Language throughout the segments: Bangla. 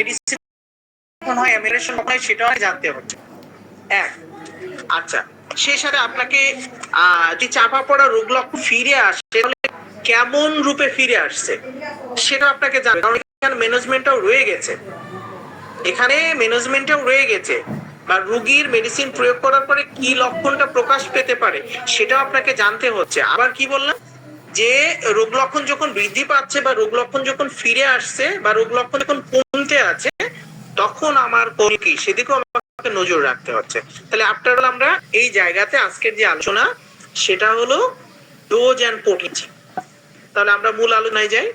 মেডিসিন কখন হয়, অ্যামিলেশন কখন হয়, সেটাও জানতে হচ্ছে। এক, আচ্ছা, সেই সাথে আপনাকে যে চাপা পড়া রোগ লক্ষণ ফিরে আসে কেমন রূপে ফিরে আসছে সেটা আপনাকে জানতে, কারণ এখানে ম্যানেজমেন্টটাও রয়ে গেছে, এখানে ম্যানেজমেন্টটাও রয়ে গেছে, বা রোগীর মেডিসিন প্রয়োগ করার পরে কি লক্ষণটা প্রকাশ পেতে পারে সেটাও আপনাকে জানতে হচ্ছে। আবার কি বললাম, যে রোগ লক্ষণ যখন বৃদ্ধি পাচ্ছে বা রোগ লক্ষণ যখন ফিরে আসছে বা রোগ লক্ষণ যখন কমতে আছে, তখন আমার কোন কি সেদিকেও আমাকে নজর রাখতে হচ্ছে। তাহলে আফটার অল আমরা এই জায়গাতে আজকের যে আলোচনা সেটা হলো ডোজ এন্ড পোটেনসি। তাহলে আমরা মূল আলোচনায় যাই।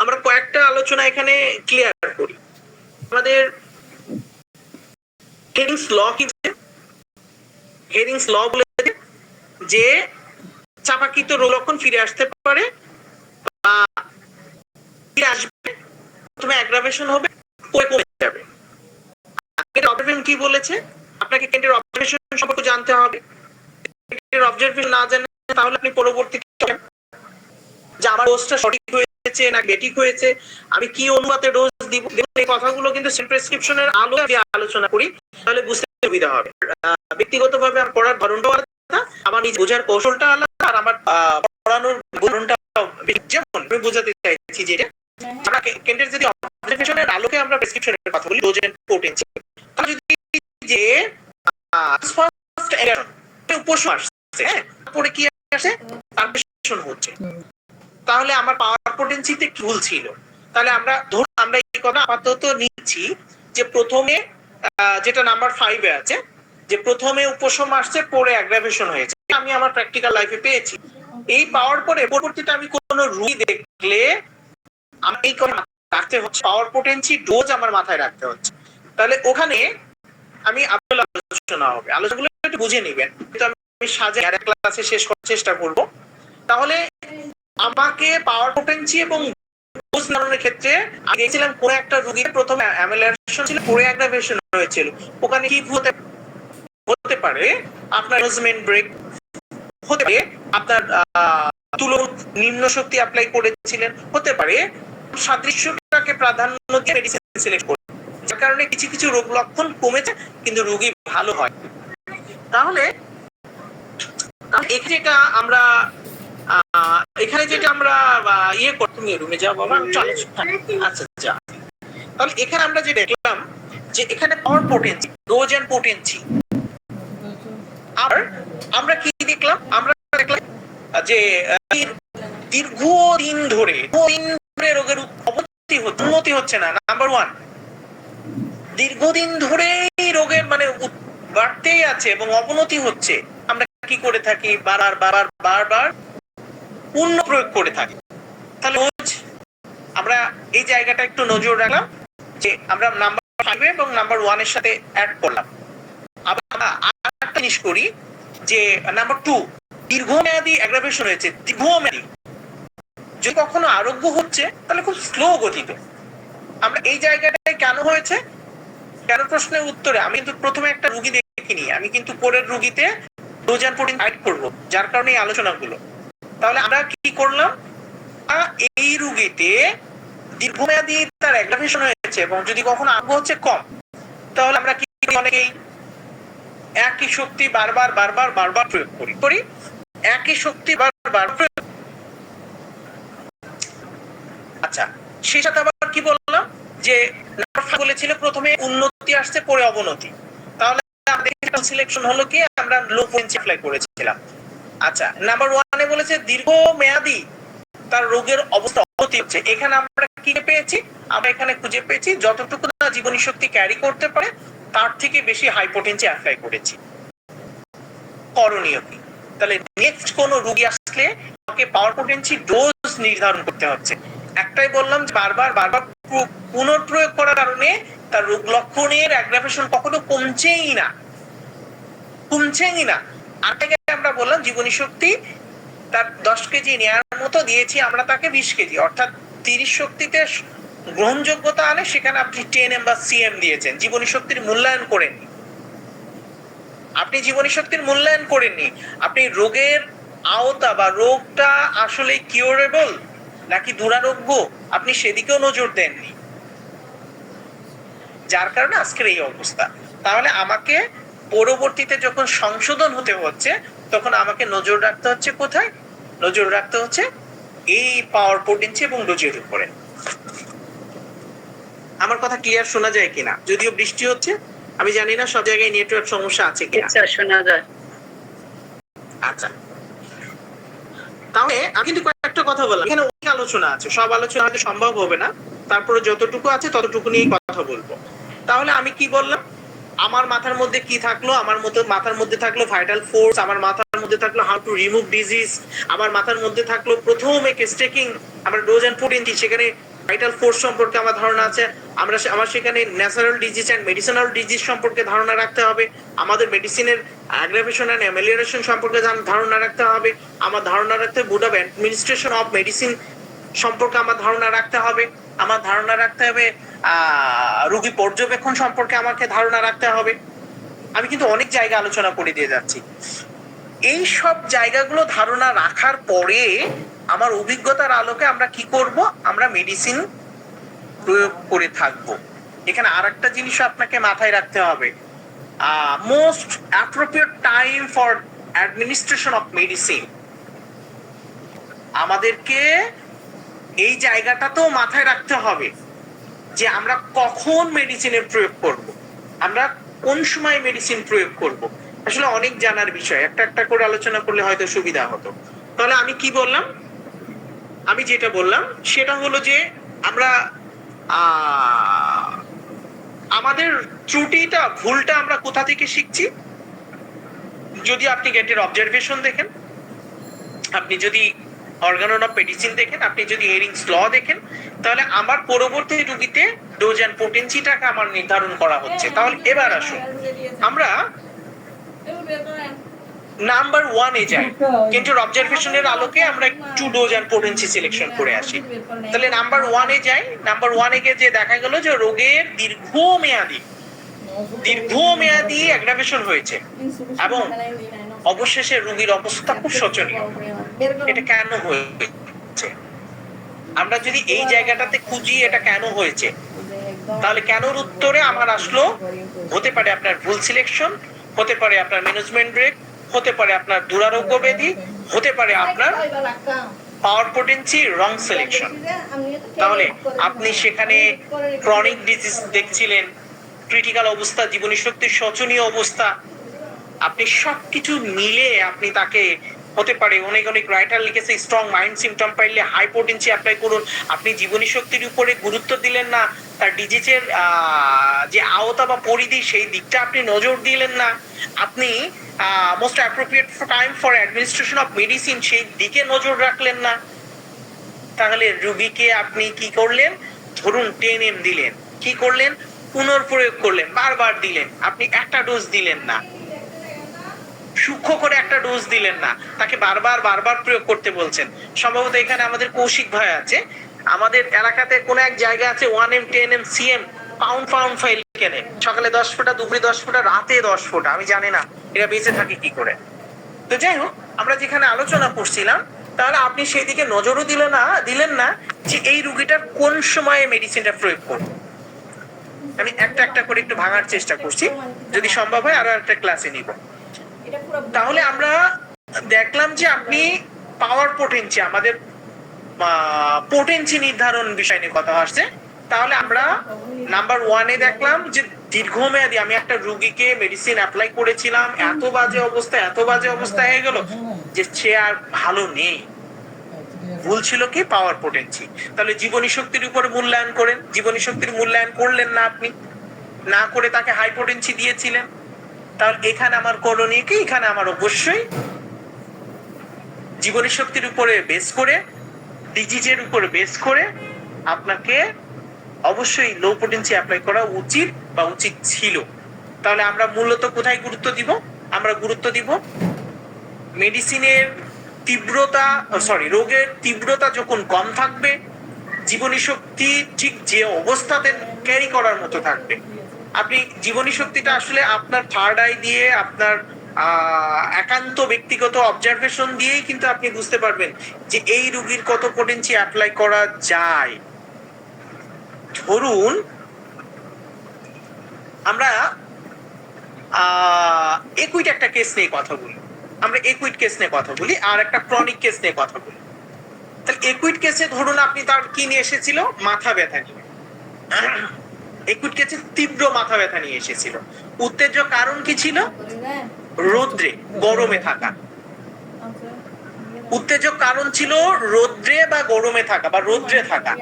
আমরা কয়েকটা আলোচনা এখানে ক্লিয়ার করি। আমাদের হেরিংস ল কি, হেরিংস ল বলে যে চাপাকৃত রোগ লক্ষণ ফিরে আসতে পারে বা ফিরে আসবে, প্রথমে অ্যাগ্রাভেশন হবে, পরে কমে যাবে। অবজারভেশন কি বলেছে, আপনাকে কেন্টের অবজারভেশন সম্পর্কে জানতে হবে। কেন্টের অবজারভেশন না জানেন তাহলে আপনি পরবর্তী যে আমার ডোজটা সঠিক হয়েছে না বেঠিক হয়েছে, আমি কি অনুপাতে ডোজ দিব, এই কথাগুলো কিন্তু প্রেসক্রিপশনের আলো দিয়ে আলোচনা করি, তাহলে বুঝতে সুবিধা হবে। ব্যক্তিগতভাবে আমার পড়ার ধরনটাও আলাদা, আমার নিজে বোঝার কৌশলটা আলাদা, আর আমার পড়ানোর ধরনটা যেমন আমি বোঝাতে চাইছি যেটা আমরা কেন্টের যদি অবজারভেশনের আলোকে আমরা প্রেসক্রিপশনের কথা বলি ডোজ এন্ড পোটেনসি, তাহলে যদি যে ফার্স্ট এরার উপশম আসছে, হ্যাঁ, তারপরে কি আসে পারফেকশন হচ্ছে, তাহলে আমার পাওয়ার পোটেনসিতে কি ভুল ছিল। তাহলে আমরা ধরুন আমরা এই কথা আপাতত নিচ্ছি যে প্রথমে যেটা নাম্বার 5 এ আছে, যে প্রথমে উপশম আসছে পরে অ্যাগ্রাভেশন হয়েছে, আমি আমার প্র্যাকটিক্যাল লাইফে পেয়েছি। এই পাওয়ার পরে পরবর্তীতে আমি কোনো রোগী দেখলে আমি এই কথা রাখতে হচ্ছে, পাওয়ার পোটেনসি ডোজ আমার মাথায় রাখতে হচ্ছে। তাহলে ওখানে আমি আলোচনা হবে, আলোচনাগুলো একটু বুঝে নেবেন, কিন্তু আমি সাজাই আর ক্লাসে শেষ করার চেষ্টা করব। তাহলে আমাকে পাওয়ার পোটেনসি এবং ডোজ নির্ধারণের ক্ষেত্রে আমি দেখছিলাম কোন একটা রোগীর প্রথমে অ্যামিলেশন ছিল, পরে অ্যাগ্রাভেশন হয়েছিল, ওখানে কি হতে পারে, আপনার ম্যানেজমেন্ট ব্রেক হতে পারে, আপনার তুলন নিম্ন শক্তি অ্যাপ্লাই করেছিলেন, হতে পারে সাদৃশ্যটাকে প্রাধান্য দিয়ে মেডিসিন সিলেক্ট করে, যার কারণে কিছু কিছু রোগ লক্ষণ কমেছে কিন্তু রোগী ভালো হয়। তাহলে এখানে যেটা আমরা ইয়ে করতে, তুমি রুমে যাও বাবা, চলো, আচ্ছা যা। তাহলে এখানে আমরা যে দেখলাম যে এখানে পাওয়ার পোটেনসি, ডোজ এন্ড পোটেনসি, আর আমরা কি দেখলাম, আমরা দেখলাম যে দীর্ঘদিন ধরে রোগের উন্নতি হচ্ছে না, নাম্বার 1, দীর্ঘদিন ধরে রোগের মানে বাড়তেই আছে এবং অবনতি হচ্ছে, আমরা কি করে থাকি, বারবার পূর্ণ প্রয়োগ করে থাকি। তাহলে আমরা এই জায়গাটা একটু নজর রাখলাম যে আমরা নাম্বার 5 এবং নাম্বার 1 এর সাথে অ্যাড করলাম। আবার আরেকটা জিনিস করি যে নাম্বার 2, দীর্ঘমেয়াদী অ্যাগ্রাভেশন হয়েছে, দীর্ঘমেয়াদী যদি কখনো আরোগ্য হচ্ছে তাহলে খুব স্লো গতিতে। আমরা এই জায়গাটায় কেন হয়েছে, কেন প্রশ্নের উত্তরে আমি কিন্তু প্রথমে একটা রোগী দেখিনি, আমি কিন্তু পরের রোগীতে ডোজ এন্ড পোটেনসি অ্যাড করব, যার কারণে এই আলোচনাগুলো। তাহলে আমরা কি করলাম, এই রোগীতে দীর্ঘমেয়াদী তার অ্যাগ্রাভেশন হয়েছে এবং যদি কখনো আরোগ্য হচ্ছে কম, তাহলে আমরা কি অনেকেই একই শক্তি বারবার প্রয়োগ করি, একই শক্তি বারবার প্রয়োগ। আচ্ছা, সেই সাথে আবার কি বললাম যে বলেছিল প্রথমে উন্নতি আসছে পরে অবনতি, তাহলে আমাদের সিলেকশন হলো কি, আমরা লো পোটেনসি অ্যাপ্লাই করেছিলাম। আচ্ছা, নাম্বার 1 এ বলেছে দীর্ঘমেয়াদী তার রোগের অবস্থা অবনতি হচ্ছে, এখানে আমরা কি পেয়েছি, আমরা এখানে খুঁজে পেয়েছি যতটুকু না জীবনী শক্তি ক্যারি করতে পারে তার থেকে বেশি হাই পোটেনসি অ্যাপ্লাই করেছি। করণীয় কি, তাহলে নেক্সট কোন রোগী আসলে আমাকে পাওয়ার পোটেনসি ডোজ নির্ধারণ করতে হচ্ছে। একটাই বললাম যে বারবার পুনঃপ্রয়োগ করার কারণে তার রোগ লক্ষণের অ্যাগ্রাভেশন কখনো কমছেই না। আগে আমরা বললাম জীবনী শক্তি তার 10 কেজি নেওয়ার মতো দিয়েছি আমরা তাকে 20 কেজি, অর্থাৎ 30 শক্তিতে গ্রহণযোগ্যতা আনে, সেখানে আপনি 10 বা সিএম দিয়েছেন, জীবনী শক্তির মূল্যায়ন করেননি। আপনি জীবনী শক্তির মূল্যায়ন করেননি, আপনি রোগের আওতা বা রোগটা আসলে কিউরেবল নাকি দুরারোগ্য আপনি সেদিকেও নজর দেননি। যার কারণে আজকের এই অবস্থা। তাহলে আমাকে পরবর্তীতে যখন সংশোধন হতে হচ্ছে তখন আমাকে নজর রাখতে হচ্ছে কোথায়? নজর রাখতে হচ্ছে এই পাওয়ার পোটেন্সি এবং ডোজের উপরে। আমার কথা ক্লিয়ার শোনা যায় কিনা? যদিও বৃষ্টি হচ্ছে, আমি জানি না সব জায়গায় নেটওয়ার্ক সমস্যা আছে কিনা। আচ্ছা, শোনা যায়। আচ্ছা, তাহলে আমি কিন্তু কয়েকটা কথা বললাম, এখানে অনেক আলোচনা আছে, সব আলোচনা হয়তো সম্ভব হবে না, তারপরে যতটুকু আছে ততটুকু নিয়ে কথা বলবো। তাহলে আমি কি বললাম? আমার মাথার মধ্যে কি থাকলো? আমার মাথার মধ্যে থাকলো ভাইটাল ফোর্স, আমার মাথার মধ্যে থাকলো হাউ টু রিমুভ ডিজিজ, আমার মাথার মধ্যে থাকলো প্রথমে স্টেকিং, আমরা ডোজ এন্ড পোটেন্সি, সেখানে ভাইটাল ফোর্স সম্পর্কে আমার ধারণা আছে। আমার সেখানে natural disease and medicinal disease সম্পর্কে ধারণা রাখতে হবে, আমাদের মেডিসিনের অ্যাগ্রাভেশন এন্ড অ্যামেলিওরেশন সম্পর্কে ধারণা রাখতে হবে, আমার ধারণা রাখতে হবে বুড অফ অ্যাডমিনিস্ট্রেশন অফ মেডিসিন সম্পর্কে আমার ধারণা রাখতে হবে, আমার ধারণা রাখতে হবে রোগী পর্যবেক্ষণ সম্পর্কে আমাকে ধারণা রাখতে হবে। আমি কিন্তু অনেক জায়গা আলোচনা করে দিয়ে যাচ্ছি। এই সব জায়গাগুলো ধারণা রাখার পরে আমার অভিজ্ঞতার আলোকে আমরা কি করব? আমরা মেডিসিন প্রয়োগ করে থাকবো। এখানে আরেকটা জিনিস আপনাকে মাথায় রাখতে হবে, most appropriate time for administration of medicine. আমাদেরকে এই জায়গাটা তো মাথায় রাখতে হবে যে আমরা কখন মেডিসিনের প্রয়োগ করব, আমরা কোন সময় মেডিসিন প্রয়োগ করব। আসলে অনেক জানার বিষয়, একটা একটা করে আলোচনা করলে হয়তো সুবিধা হতো। তাহলে আমি কি বললাম? আমি যেটা বললাম সেটা হলো যে আমরা আমাদের ত্রুটিটা, ভুলটা আমরা কোথা থেকে শিখছি? যদি আপনি গেটের অবজারভেশন দেখেন, আপনি যদি অর্গানন অফ মেডিসিন দেখেন, আপনি যদি হেরিংস ল দেখেন, তাহলে আমার পরবর্তী রোগীতে ডোজ এন্ড পোটেন্সিটাকে আমার নির্ধারণ করা হচ্ছে। তাহলে এবার আসুন আমরা নাম্বার 1 এ যাই, কিন্তু অবজারভেশনের আলোকে আমরা একটু ডোজ এন্ড পোটেন্সি সিলেকশন করে আসি। তাহলে নাম্বার 1 এ যাই। নাম্বার 1 এ গিয়ে যে দেখা গেল যে রোগের দীর্ঘমেয়াদী অ্যাগ্রাভেশন হয়েছে এবং অবশেষে রোগীর অবস্থা খুব শোচনীয়। এটা কেন হয়েছে? আমরা যদি এই জায়গাটাতে খুঁজি এটা কেন হয়েছে, তাহলে কেনর উত্তরে আমার আসলো হতে পারে আপনার ভুল সিলেকশন, হতে পারে আপনার ম্যানেজমেন্ট ব্রেক, হতে পারে আপনার দুরারোগ্য ব্যাধি, হতে পারে আপনার পাওয়ার পোটেন্সি রং সিলেকশন। তাহলে আপনি সেখানে ক্রনিক ডিজিজ দেখছিলেন, ক্রিটিক্যাল অবস্থা, জীবনী শক্তির শোচনীয় অবস্থা, আপনি সবকিছু মিলে আপনি তাকে, হতে পারে অনেক অনেক রাইটার লিখেছে স্ট্রং মাইন্ড সিমটম পাইলে হাই পোটেন্সি অ্যাপ্লাই করুন। আপনি জীবনী শক্তির উপরে গুরুত্ব দিলেন না, তার ডিজিজের যে আওতা বা পরিধি সেই দিকটা আপনি নজর দিলেন না, আপনি most appropriate time for administration of medicine সেই দিকে নজর রাখলেন না। তাহলে রোগীকে আপনি কি করলেন? ধরুন 10 ml দিলেন, কি করলেন? পুনর্প্রয়োগ করলেন, বারবার দিলেন, আপনি একটা ডোজ দিলেন না, সূক্ষ্ম করে একটা ডোজ দিলেন না, তাকে বারবার বারবার প্রয়োগ করতে বলছেন। সম্ভবত এখানে আমাদের কৌশিক ভাই আছে, আমাদের এলাকাতে কোন এক জায়গা আছে 1M 10M CM pound file কেনে, সকালে 10 ফোঁটা, দুপুরে 10 ফোঁটা, রাতে 10 ফোঁটা, আমি জানি না এরা বেঁচে থাকে কি করে। তো যাই হোক, আমরা যেখানে আলোচনা করছিলাম, তাহলে আপনি সেই দিকে নজরও দিলেন না যে এই রোগীটার কোন সময়ে মেডিসিনটা প্রয়োগ করব। আমি একটা একটা করে একটু ভাঙার চেষ্টা করছি, যদি সম্ভব হয় আরো একটা ক্লাসে নিব। তাহলে আমরা দেখলাম যে আপনি পাওয়ার পোটেন্সি, আমাদের পোটেন্সি নির্ধারণ বিষয় নিয়ে কথা আসছে। তাহলে আমরা নাম্বার 1 এ দেখলাম যে দীর্ঘমেয়াদী, আমি একটা রোগীকে মেডিসিন অ্যাপ্লাই করেছিলাম, এত বাজে অবস্থা হয়ে গেল যে সে আর ভালো নেই। ভুল ছিল কি? পাওয়ার পোটেন্সি। তাহলে জীবনী শক্তির উপরে মূল্যায়ন করেন, জীবনী শক্তির মূল্যায়ন করলেন না, আপনি না করে তাকে হাই পোটেন্সি দিয়েছিলেন। তাহলে এখানে আমার করণীয় কি? এখানে আমার অবশ্যই জীবনী শক্তির উপরে বেস করে, ডিজিজের উপরে বেস করে আপনাকে অবশ্যই লো পোটেন্সি অ্যাপ্লাই করা উচিত বা উচিত ছিল। তাহলে আমরা মূলত কোথায় গুরুত্ব দিব? আমরা গুরুত্ব দিব মেডিসিনের তীব্রতা, রোগের তীব্রতা যখন কম থাকবে, জীবনী শক্তি ঠিক যে অবস্থাতে ক্যারি করার মতো থাকবে। আপনি জীবনী শক্তিটা আসলে আপনার থার্ড আই দিয়ে, আপনার একান্ত ব্যক্তিগত অবজারভেশন দিয়েই কিন্তু আপনি বুঝতে পারবেন যে এই রোগীর কত পোটেন্সি অ্যাপ্লাই করা যায়। ধরুন আমরা একুইট একটা কেস নিয়ে কথা বলি, আমরা একুইট কেস নিয়ে কথা বলি, আর একটা ক্রনিক কেস নিয়ে কথা বলি। তাহলে একুইট কেসে ধরুন আপনি তার কি নিয়ে এসেছিল, মাথা ব্যথা নিয়ে। একুইট কেসে তীব্র মাথা ব্যথা নিয়ে এসেছিল। উত্তেজক কারণ কি ছিল? রৌদ্রে, গরমে থাকা। উত্তেজক কারণ ছিল রৌদ্রে বা গরমে থাকা বা রৌদ্রে থাকা।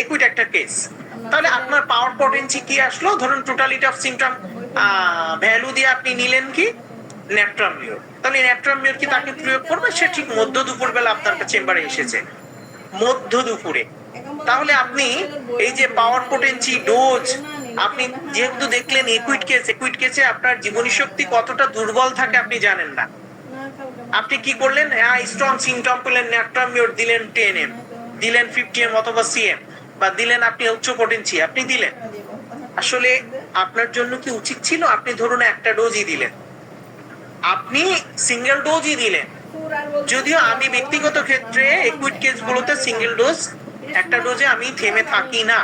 একুইট একটা কেস। তাহলে আপনার পাওয়ার পটেন্সি কি আসলো? ধরুন টোটালিটি অফ সিম্পটম ভ্যালু দিয়ে আপনি নিলেন কি ন্যাট্রামিওর। তাহলে ন্যাট্রামিওর কি তাকে প্রয়োগ করবে? সে ঠিক মধ্য দুপুর বেলা আপনার চেম্বারে এসেছে, মধ্য দুপুরে। তাহলে আপনি এই যে পাওয়ার পটেন্সি ডোজ আপনি যেহেতু দেখলেন একুইট কেস, একুইট কেসে আপনার জীবনী শক্তি কতটা দুর্বল থাকে আপনি জানেন না। আপনি কি করলেন? স্ট্রং সিম্পটম পেলেন, ন্যাট্রামিওর দিলেন 10 ml, দিলেন 50 ml অথবা সিএম, বা দিলেন আপনি উচ্চ পটেন্সি আপনি দিলেন। আসলে আপনার জন্য কি উচিত ছিল আপনি ধরুন একটা ডোজই দিলেন, আপনি সিঙ্গেল ডোজই দিলেন। যদিও আমি ব্যক্তিগত ক্ষেত্রে একুইট কেসগুলোতে সিঙ্গেল ডোজ, একটা ডোজে আমি থেমে থাকি না।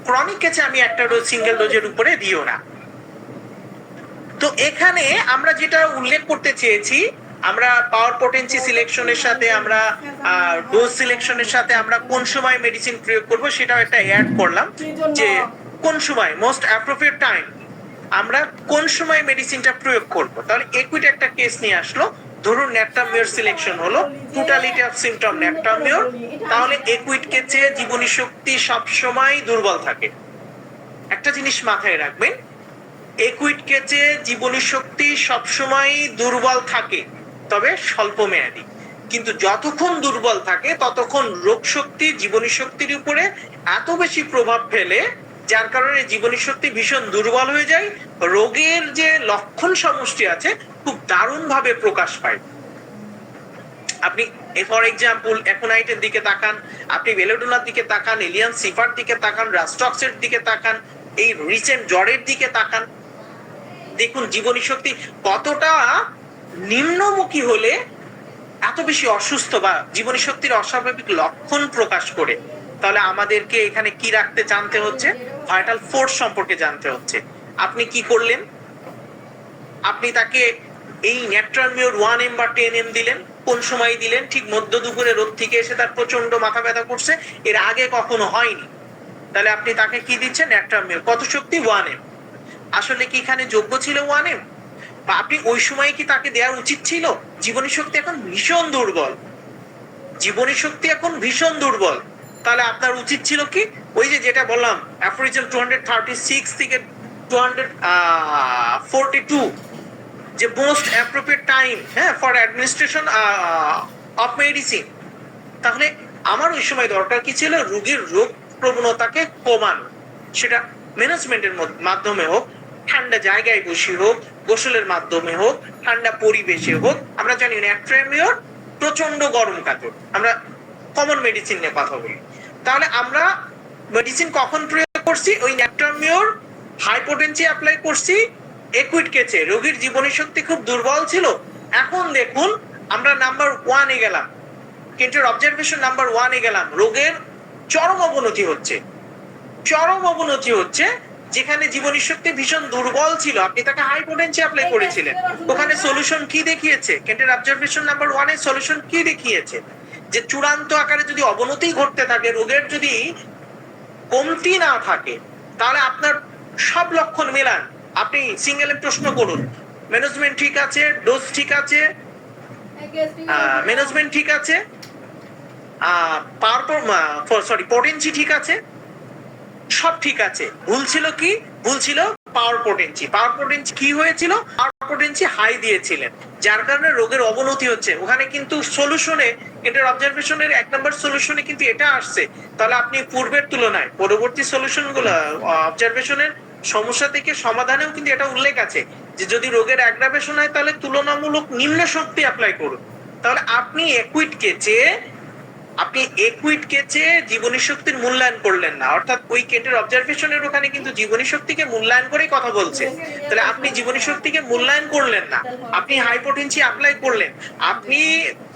ক্রনিক কেসে আমি একটা ডোজ সিঙ্গেল ডোজের উপরে দিও না। তো এখানে আমরা যেটা উল্লেখ করতে চেয়েছি, আমরা পাওয়ার পটেন্সি সিলেকশনের সাথে আমরা ডোজ সিলেকশনের সাথে আমরা কোন সময় মেডিসিন প্রয়োগ করব সেটাও একটা অ্যাড করলাম, যে কোন সময় মোস্ট অ্যাপ্রোপ্রিয়েট টাইম আমরা কোন সময় মেডিসিনটা প্রয়োগ করব। তাহলে একুইট একটা কেস নিয়ে আসলো, ধরুন ন্যাট্রামিওর সিলেকশন হলো, টোটালিটি অফ সিম্পটম ন্যাট্রামিওর। তাহলে একুইট কেসে জীবনী শক্তি সব সময় দুর্বল থাকে। একটা জিনিস মাথায় রাখবেন, একুইট কেসে জীবনী শক্তি সবসময় দুর্বল থাকে, তবে স্বল্প মেয়াদী। কিন্তু যতক্ষণ দুর্বল থাকে ততক্ষণ রোগ শক্তি জীবনী শক্তির উপরে এত বেশি প্রভাব ফেলে, যার কারণে জীবনী শক্তি ভীষণ দুর্বল হয়ে যায়। রোগের যে লক্ষণ সমষ্টি আছে খুব দারুণ ভাবে প্রকাশ পায়। আপনি ফর এক্সাম্পল অ্যাকোনাইটের দিকে তাকান, আপনি বেলোডোনার দিকে তাকান, এলিয়ান সিফার দিকে তাকান, রাস্টক্সের দিকে তাকান, এই রিসেন্ট জ্বরের দিকে তাকান, দেখুন জীবনী শক্তি কতটা নিম্নমুখী হলে এত বেশি অসুস্থ বা জীবনী শক্তির অস্বাভাবিক লক্ষণ প্রকাশ করে। তাহলে আমাদেরকে এখানে কি রাখতে জানতে হচ্ছে? ভাইটাল ফোর্স সম্পর্কে জানতে হচ্ছে। আপনি কি করলেন? আপনি তাকে এই ন্যাট্রামিওর 1 ml বা 10 ml দিলেন। কোন সময় দিলেন? ঠিক মধ্য দুপুরে রোদ থেকে এসে তার প্রচন্ড মাথা ব্যথা করছে, এর আগে কখনো হয়নি। তাহলে আপনি তাকে কি দিচ্ছেন? ন্যাট্রামিওর। কত শক্তি? 1 ml। আসলে কি এখানে যোগ্য ছিল 1 ml? বা আপনি ওই সময় কি তাকে দেওয়া উচিত ছিল? জীবনী শক্তি এখন ভীষণ দুর্বল, জীবনী শক্তি এখন ভীষণ দুর্বল। তাহলে আপনার উচিত ছিল কি, ওই যে যেটা বললাম অ্যাফোরিজম 236 থেকে 242, যে most appropriate time for administration of medicine. তাহলে আমার ওই সময় দরকার কি ছিল? রোগীর রোগ প্রবণতাকে কমানো, সেটা ম্যানেজমেন্টের মাধ্যমে হোক, ঠান্ডা জায়গায় বসে হোক, গোসলের মাধ্যমে হোক, ঠান্ডা পরিবেশে হোক। আমরা জানি ন্যাট্রামিওর প্রচন্ড গরম কাতর, আমরা কমন মেডিসিন নিয়ে কথা বলি। তাহলে আমরা মেডিসিন কখন প্রয়োগ করছি? ওই ন্যাট্রামিওর হাই পটেন্সি অ্যাপ্লাই করছি একুইট কেসে, রোগীর জীবনী শক্তি খুব দুর্বল ছিল। এখন দেখুন আমরা নাম্বার 1 এ গেলাম, কেন্টের অবজারভেশন নাম্বার 1 এ গেলাম, রোগের চরম অবনতি হচ্ছে, চরম অবনতি হচ্ছে। যেখানে জীবনী শক্তি ভীষণ দুর্বল ছিল আপনি তাকে হাই পটেন্সি অ্যাপ্লাই করেছিলেন, ওখানে সলিউশন কি দেখিয়েছে? কেন্টের অবজারভেশন নাম্বার 1 এ সলিউশন কি দেখিয়েছে? যে চূড়ান্ত আকারে যদি অবনতি ঘটতে থাকে, রোগের যদি কমতি না থাকে, তাহলে আপনার সব লক্ষণ মেলান, আপনি সিঙ্গেল প্রশ্ন করুন, ম্যানেজমেন্ট ঠিক আছে, ডোজ ঠিক আছে, ম্যানেজমেন্ট ঠিক আছে, পটেন্সি ঠিক আছে, সব ঠিক আছে। ভুল ছিল কি? ভুল ছিল পাওয়ার পটেন্সি। পাওয়ার পটেন্সি কি হয়েছিল? পাওয়ার পটেন্সি হাই দিয়েছিলেন, যার কারণে রোগের অবনতি হচ্ছে। ওখানে কিন্তু সলিউশনে, এটার অবজারভেশনের 1 নম্বর সলিউশনে কিন্তু এটা আসছে। তাহলে আপনি পূর্বের তুলনায় পরবর্তী সলিউশনগুলো অবজারভেশনের সমস্যা থেকে সমাধানেও কিন্তু এটা উল্লেখ আছে যে যদি রোগের অ্যাগ্রাভেশন হয় তাহলে তুলনামূলক নিম্ন শক্তি অ্যাপ্লাই করুন। তাহলে আপনি একুইট কেসে আপনি একুইট কেচে জীবনী শক্তির মূল্যায়ন করলেন না, অর্থাৎ ওই কেটের অবজারভেশনের ওখানে কিন্তু জীবনী শক্তিকে মূল্যায়ন করেই কথা বলছে। তাহলে আপনি জীবনী শক্তিকে মূল্যায়ন করলেন না, আপনি হাইপোটেনসি অ্যাপ্লাই করলেন, আপনি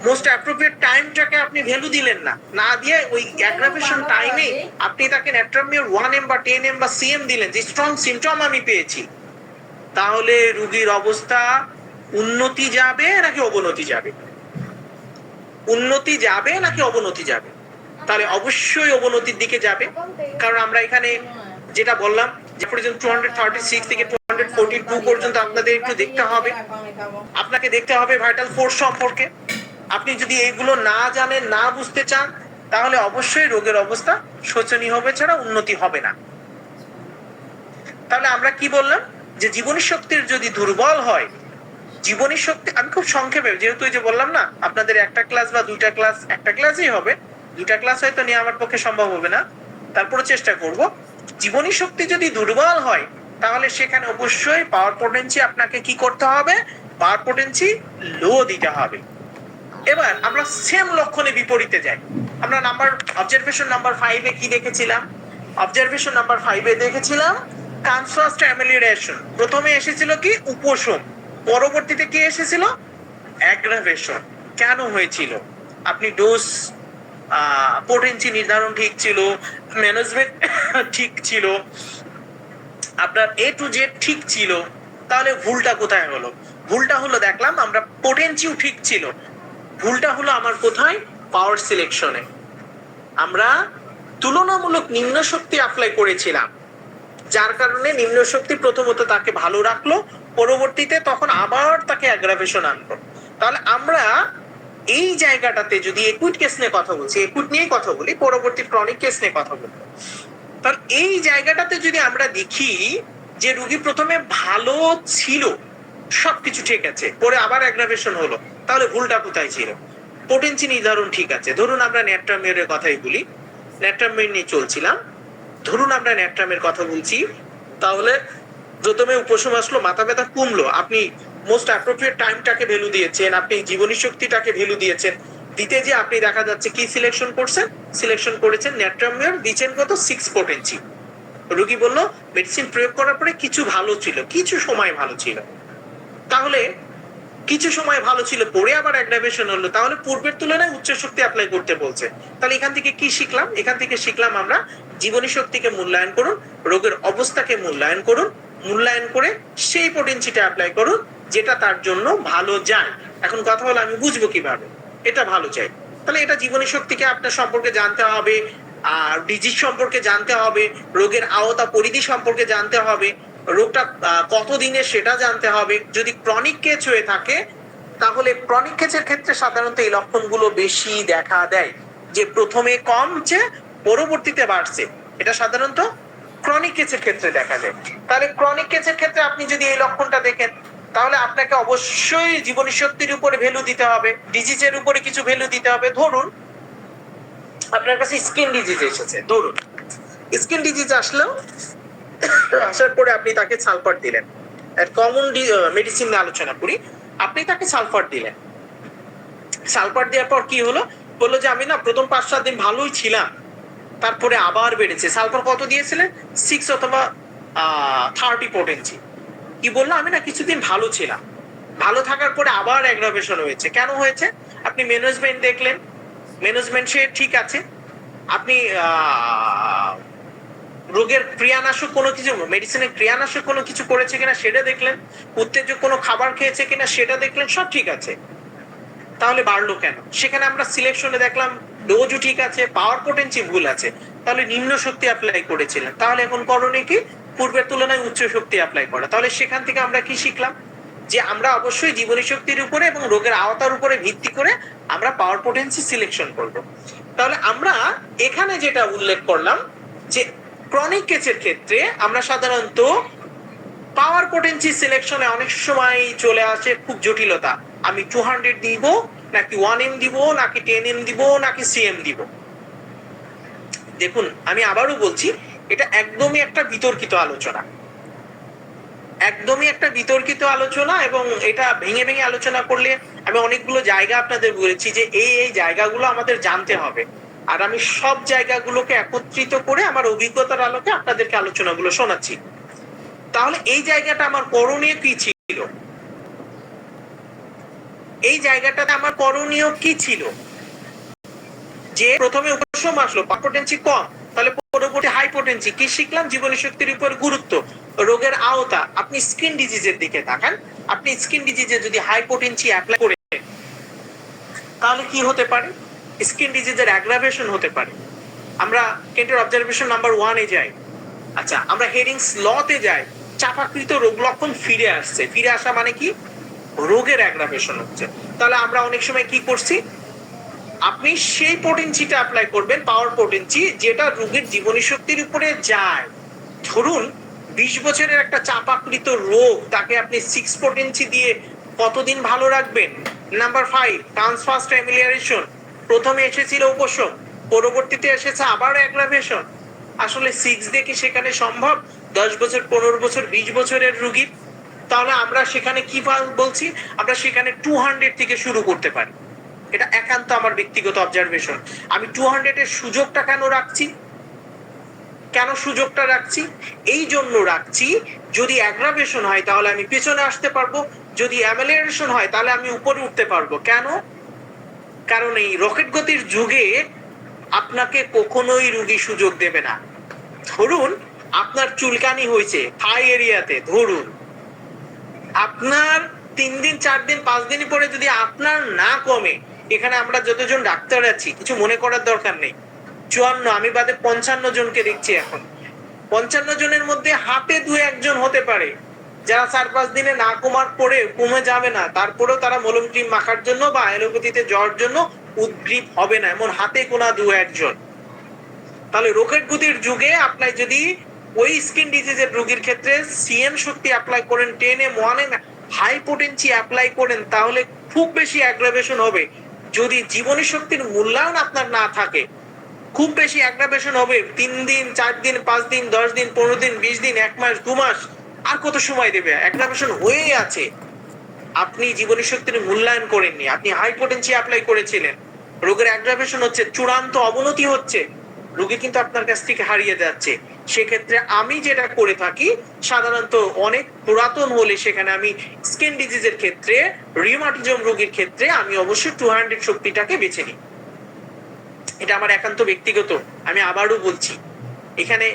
মোস্ট অ্যাপ্রোপ্রিয়েট টাইমটাকে আপনি ভ্যালু দিলেন না, না দিয়ে ওই অ্যাগ্রাভেশন টাইমে আপনি তাকে ন্যাট্রামিওর 1m বা 10m বা cm দিলেন যে স্ট্রং সিমটম আমি পেয়েছি। তাহলে রোগীর অবস্থা উন্নতি যাবে নাকি অবনতি যাবে? উন্নতি যাবে নাকি অবনতি যাবে? তাহলে অবশ্যই অবনতির দিকে যাবে, কারণ আমরা এখানে যেটা বললাম যে 236 থেকে 242 পর্যন্ত আপনাদের একটু দেখতে হবে, আপনাকে দেখতে হবে ভাইটাল ফোর্স সম্পর্কে। আপনি যদি এগুলো না জানেন, না বুঝতে চান, তাহলে অবশ্যই রোগের অবস্থা শোচনীয় হবে, ছাড়া উন্নতি হবে না। তাহলে আমরা কি বললাম যে জীবনী শক্তির যদি দুর্বল হয়, জীবনী শক্তি, আমি খুব সংক্ষেপে, যেহেতু এই যে বললাম না আপনাদের একটা ক্লাস বা দুইটা ক্লাস, একটা ক্লাসই হবে, দুইটা ক্লাস হয়তো নিয়ে আমার পক্ষে সম্ভব হবে না, তারপরে চেষ্টা করব। জীবনী শক্তি যদি দুর্বল হয়, তাহলে সেখানে অবশ্যই পাওয়ার পোটেন্সি আপনাকে কি করতে হবে? পাওয়ার পোটেন্সি লো দিতে হবে। এবার আমরা সেম লক্ষণে বিপরীতে যাই। আমরা অবজারভেশন নাম্বার 5 এ কি দেখেছিলাম? অবজারভেশন নাম্বার 5 এ দেখেছিলাম কনট্রাস্ট অ্যামেলিওরেশন। প্রথমে এসেছিল কি? উপশম। পরবর্তীতে কি এসেছিল? অ্যাগ্রাভেশন। কেন হয়েছিল? আপনি ডোজ পোটেন্সি নির্ধারণ ঠিক ছিল, ম্যানেজমেন্ট ঠিক ছিল, আপনার এ টু জেড ঠিক ছিল, তাহলে ভুলটা কোথায় হলো? ভুলটা হলো, দেখলাম আমরা পোটেন্সিও ঠিক ছিল, ভুলটা হলো আমার কোথায়? পাওয়ার সিলেকশনে। আমরা তুলনামূলক নিম্ন শক্তি অ্যাপ্লাই করেছিলাম, যার কারণে নিম্ন শক্তি প্রথমত তাকে ভালো রাখলো, পরবর্তীতে তখন আবার তাকে অ্যাগ্রাভেশন আনলো। তাহলে আমরা এই জায়গাটাতে যদি একুইট কেস নিয়ে কথা বলছি, একুইট নিয়ে কথা বলি, পরবর্তী ক্রনিক কেস নিয়ে কথা বলবো, তাহলে এই জায়গাটাতে যদি আমরা দেখি যে রোগী প্রথমে ভালো ছিল, সবকিছু ঠিক আছে, পরে আবার অ্যাগ্রাভেশন হলো, তাহলে ভুলটা কোথায় ছিল? পোটেন্সি নির্ধারণ ঠিক আছে। ধরুন আমরা ন্যাট্রামিওরের কথাই বলি, ন্যাট্রামিওর নিয়ে চলছিলাম, ধরুন আমরা ন্যাট্রামের কথা বলছি, তাহলে প্রথমে উপশম আসলো, মাথা ব্যথা কমলো, আপনি মোস্ট অ্যাপ্রোপ্রিয়েট টাইমটাকে ভ্যালু দিয়েছেন, আপনি জীবনী শক্তিটাকে ভ্যালু দিয়েছেন, দিতে যে আপনি দেখা যাচ্ছে কি সিলেকশন করছেন? সিলেকশন করেছেন ন্যাট্রামিওর, দিচ্ছেন কত? 6 পোটেন্সি। রোগী বলল মেডিসিন প্রয়োগ করার পরে কিছু ভালো ছিল, কিছু সময় ভালো ছিল, তাহলে কিছু সময় ভালো ছিল, পরে আবার অ্যাগ্রাভেশন হলো, তাহলে পূর্বের তুলনায় উচ্চ শক্তি অ্যাপ্লাই করতে বলছে। তাহলে এখান থেকে কি শিখলাম? এখান থেকে শিখলাম আমরা জীবনী শক্তিকে মূল্যায়ন করুন, রোগের অবস্থাকে মূল্যায়ন করুন, মূল্যায়ন করে সেই পোটেন্সিটা অ্যাপ্লাই করুন যেটা তার জন্য ভালো যায়। এখন কথা হলো আমি বুঝবো কিভাবে এটা ভালো চাই? তাহলে এটা জীবনী শক্তিকে আপনার সম্পর্কে জানতে হবে, আর ডিজিজ সম্পর্কে জানতে হবে, রোগের আওতা পরিধি সম্পর্কে জানতে হবে, রোগটা কতদিনে সেটা জানতে হবে। যদি ক্রনিক কেস হয়ে থাকে, তাহলে ক্রনিক কেসের ক্ষেত্রে সাধারণত এই লক্ষণগুলো বেশি দেখা দেয়, যে প্রথমে কমছে পরবর্তীতে বাড়ছে, এটা সাধারণত ক্রনিক কেসের ক্ষেত্রে দেখা যায়। তাহলে ক্রনিক কেসের ক্ষেত্রে আপনি যদি এই লক্ষণটা দেখেন, তাহলে আপনাকে অবশ্যই জীবনী শক্তির উপরে ভ্যালু দিতে হবে, ডিজিজের উপরে কিছু ভ্যালু দিতে হবে। ধরুন আপনার কাছে স্কিন ডিজিজ এসেছে, ধরুন স্কিন ডিজিজ আসলেও আসার পরে আপনি তাকে সালফার দিলেন, কমন মেডিসিন নিয়ে আলোচনা করি, আপনি তাকে সালফার দিলেন, সালফার দেওয়ার পর কি হলো? বললো যে আমি না প্রথম 5-7 দিন ভালোই ছিলাম, তারপরে আবার বেড়েছে। সালফার কত দিয়েছিলেন? 6 অথবা 30 পোটেন্সি। কি বললো? আমি না কিছুদিন ভালো ছিলাম, ভালো থাকার পরে আবার অ্যাগ্রাভেশন হয়েছে। কেন হয়েছে? আপনি ম্যানেজমেন্ট দেখলেন, ম্যানেজমেন্ট সে ঠিক আছে, আপনি রোগের ক্রিয়ানাশক কোনো কিছু, মেডিসিনের ক্রিয়ানাশক কোনো কিছু করেছে কিনা সেটা দেখলেন, উত্তেজক কোনো খাবার খেয়েছে কিনা সেটা দেখলেন, সব ঠিক আছে, তাহলে বাড়লো কেন? সেখানে আমরা সিলেকশনে দেখলাম ডোজও ঠিক আছে, পাওয়ার পোটেন্সি ভুল আছে, তাহলে নিম্ন শক্তি অ্যাপ্লাই করেছিলেন। তাহলে এখন করণীয় কি? পূর্বের তুলনায় উচ্চ শক্তি অ্যাপ্লাই করা। তাহলে সেখান থেকে আমরা কি শিখলাম? যে আমরা অবশ্যই জীবনী শক্তির উপরে এবং রোগের আওতার উপরে ভিত্তি করে আমরা পাওয়ার পোটেন্সি সিলেকশন করব। তাহলে আমরা এখানে যেটা উল্লেখ করলাম যে ক্রনিক কেসের ক্ষেত্রে আমরা সাধারণত পাওয়ার পোটেন্সি সিলেকশনে অনেক সময় চলে আসে খুব জটিলতা, আমি 200 দিব নাকি 1m দিব নাকি 10m দিব নাকি cm দিব। দেখুন আমি আবারও বলছি, এটা একদমই একটা বিতর্কিত আলোচনা, একদমই একটা বিতর্কিত আলোচনা, এবং এটা ভেঙে ভেঙে আলোচনা করলে আমি অনেকগুলো জায়গা আপনাদের বলেছি যে এই জায়গাগুলো আমাদের জানতে হবে, আর আমি সব জায়গাগুলোকে একত্রিত করে আমার অভিজ্ঞতার আলোকে আপনাদেরকে আলোচনাগুলো শোনাচ্ছি। তাহলে এই জায়গাটা আমার করণীয় কি ছিল, এই জায়গাটাতে আমার করণীয় কি ছিল? যে প্রথমে উপশম আসলো পারপোটেন্সি কম, তাহলে পরবর্তী হাইপোটেন্সি কি শিখলাম? জীবনী শক্তির উপর গুরুত্ব, রোগের আওতা। আপনি স্কিন ডিজিজের দিকে তাকান, আপনি স্কিন ডিজিজে যদি হাইপোটেন্সি অ্যাপ্লাই করে তাহলে কি হতে পারে? স্কিন ডিজিজের অ্যাগ্রাভেশন হতে পারে। আমরা কেন্টের অবজারভেশন নাম্বার 1 এ যাই। আচ্ছা, আমরা হেরিংস লতে যাই। চাপাকৃত রোগ লক্ষণ ফিরে আসছে। ফিরে আসা মানে কি? রোগের অ্যাগ্রাভেশন হচ্ছে। তাহলে আমরা অনেক সময় কি করছি, আপনি সেই পোটেন্সিটা অ্যাপ্লাই করবেন, পাওয়ার পোটেন্সি, যেটা রোগীর জীবনী শক্তির উপরে যায়। ধরুন 20 বছরের একটা চাপাকৃত রোগ, তাকে আপনি 6 পোটেন্সি দিয়ে কতদিন ভালো রাখবেন? নাম্বার 5 ট্রান্সফাস্ট অ্যামিলিয়ারেশন। প্রথমে এসেছিল উপশম, পরবর্তীতে এসেছে আবার অ্যাগ্রাভেশন। আসলে 6 দিয়ে কি সেখানে সম্ভব? 10 বছর, 15 বছর, 20 বছরের রোগীর? তাহলে আমরা সেখানে কি বলছি, আমরা সেখানে 200 থেকে শুরু করতে পারি। এটা একান্ত আমার ব্যক্তিগত অবজারভেশন। আমি 200 এর সুযোগটা কেন রাখছি? কেন সুযোগটা রাখছি? এই জন্য রাখছি, যদি অ্যাগ্রাভেশন হয় তাহলে আমি পেছনে আসতে পারবো, যদি অ্যামেলিয়ারেশন হয় তাহলে আমি উপরে উঠতে পারবো। কেন? কারণ এই রকেট গতির যুগে আপনাকে কখনোই রোগী সুযোগ দেবে না। ধরুন আপনার চুলকানি হয়েছে থাই এরিয়াতে, ধরুন আপনার 3 দিন 4 দিন 5 দিন পরে যদি আপনার না কমে, এখানে আমরা যতজন ডাক্তার আছি কিছু মনে করার দরকার নেই, 54, আমি বাদে 55 জনকে দেখছি এখন। 55 জনের মধ্যে হাতে 2-1 জন হতে পারে যারা 4-5 দিনে না কমার পরে কমে যাবে না, তারপরেও তারা মলম ক্রিম মাখার জন্য বা অ্যালোপ্যাথিতে যাওয়ার জন্য উদ্গ্রীব হবে না, এমন হাতে গোনা 2-1 জন। তাহলে রকেট গতির যুগে আপনার যদি ওই স্কিন ডিজিজের রোগীর ক্ষেত্রে সিএম শক্তি অ্যাপ্লাই করেন 10M 1M high potency apply করেন, তাহলে খুব বেশি অ্যাগ্রাভেশন হবে। যদি জীবনী শক্তির মূল্যায়ন আপনার না থাকে, খুব বেশি অ্যাগ্রাভেশন হবে 3 দিন 4 দিন 5 দিন 10 দিন 15 দিন 20 দিন 1 মাস 2 মাস। আর কত সময় দেবে? অ্যাগ্রাভেশন হয়েই আছে, আপনি জীবনী শক্তির মূল্যায়ন করেননি, আপনি হাই পোটেন্সি অ্যাপ্লাই করেছিলেন, রোগের অ্যাগ্রাভেশন হচ্ছে, চূড়ান্ত অবনতি হচ্ছে, রোগী কিন্তু আপনার কাছ থেকে হারিয়ে যাচ্ছে। সেক্ষেত্রে আমি যেটা করে থাকি সাধারণত, অনেক পুরাতন হলে সেখানে আমি স্কিন ডিজিজের ক্ষেত্রে, রিউমাটিজম রোগীর ক্ষেত্রে আমি অবশ্যই 200 শক্তিটাকে বেছে নিই। এটা আমার একান্ত ব্যক্তিগত, আমি আবারও বলছি, এখানে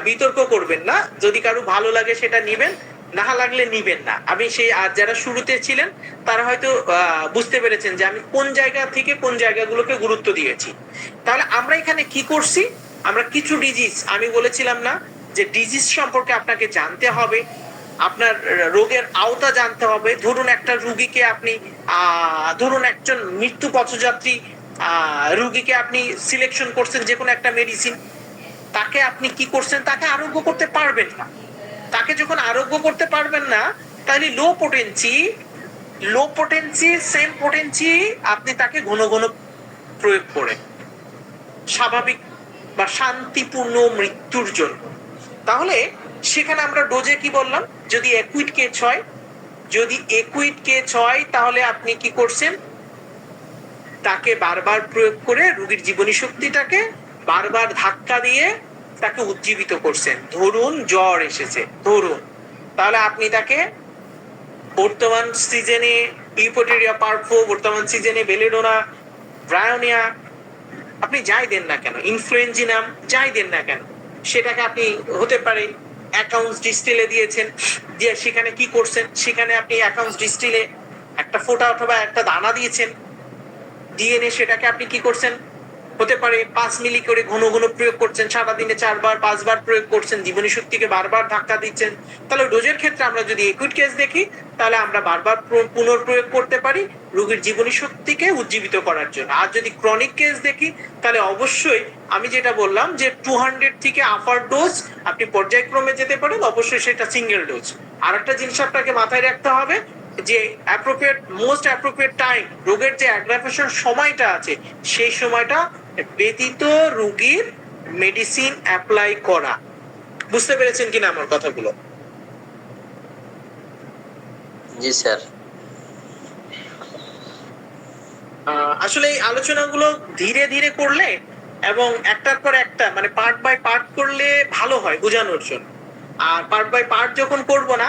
বিতর্ক করবেন না। যদি কারো ভালো লাগে সেটা নিবেন, না লাগলে নিবেন না। আমি সেই, আর যারা শুরুতে ছিলেন তারা হয়তো বুঝতে পেরেছেন যে আমি কোন জায়গা থেকে কোন জায়গাগুলোকে গুরুত্ব দিয়েছি। তাহলে আমরা এখানে কি করছি, আমরা কিছু ডিজিজ, আমি বলেছিলাম না যে ডিজিজ সম্পর্কে আপনাকে জানতে হবে, আপনার রোগের আওতা জানতে হবে। ধরুন একটা রোগীকে আপনি ধরুন একজন মৃত্যু পথযাত্রী রোগীকে আপনি সিলেকশন করছেন যে কোনো একটা মেডিসিন, তাকে আপনি কি করছেন, তাকে আরোগ্য করতে পারবেন না। তাকে যখন আরোগ্য করতে পারবেন না, তাহলে লো পোটেন্সি সেম পোটেন্সি আপনি তাকে ঘন ঘন প্রয়োগ করেন স্বাভাবিক বা শান্তিপূর্ণ মৃত্যুর জন্য। তাহলে সেখানে আমরা ডোজে কি বললাম, যদি একুইট কেস হয়, যদি একুইট কেস হয় তাহলে আপনি কি করছেন, তাকে বারবার প্রয়োগ করে রোগীর জীবনী শক্তিটাকে বারবার ধাক্কা দিয়ে তাকে উজ্জীবিত করছেন। ধরুন জ্বর এসেছে, ধরুন, তাহলে আপনি তাকে বর্তমান সিজনে ইউপোটেরিয়া পারফো, বর্তমান সিজনে বেলেডোনা, ব্রায়োনিয়া, আপনি যাই দেন না কেন, ইনফ্লুয়েঞ্জিনাম যাই দেন না কেন, সেটাকে আপনি হতে পারে অ্যাকাউন্টস ডিস্টিলে দিয়েছেন, দিয়ে সেখানে কি করছেন, সেখানে আপনি অ্যাকাউন্টস ডিস্টিলে একটা ফোঁটা অথবা একটা দানা দিয়েছেন, ডিএনএ সেটাকে আপনি কি করছেন, হতে পারে 5 মিলি করে ঘন ঘন প্রয়োগ করছেন, সারাদিনে 4 বার 5 বার প্রয়োগ করছেন, জীবনী শক্তিকে বারবার ধাক্কা দিচ্ছেন। তাহলে ডোজের ক্ষেত্রে আমরা যদি একুইট কেস দেখি, তাহলে আমরা বারবার পুনঃপ্রয়োগ করতে পারি রোগীর জীবনী শক্তিকে উজ্জীবিত করার জন্য। আর যদি ক্রনিক কেস দেখি, তাহলে অবশ্যই আমি যেটা বললাম যে 200 থেকে আপার ডোজ আপনি পর্যায়ক্রমে যেতে পারেন, অবশ্যই সেটা সিঙ্গেল ডোজ। আর একটা জিনিস আপনাকে মাথায় রাখতে হবে যে মোস্ট অ্যাপ্রোপ্রিয়েট টাইম, রোগের যে অ্যাগ্রাভেশন সময়টা আছে সেই সময়টা ব্যতীত রোগীর মেডিসিন অ্যাপ্লাই করা। বুঝতে পেরেছেন কিনা আমার কথাগুলো? জি স্যার। আসলে এই আলোচনাগুলো ধীরে ধীরে করলে এবং একটার পর একটা মানে পার্ট বাই পার্ট করলে ভালো হয় বোঝানোর জন্য। আর পার্ট বাই পার্ট যখন করব না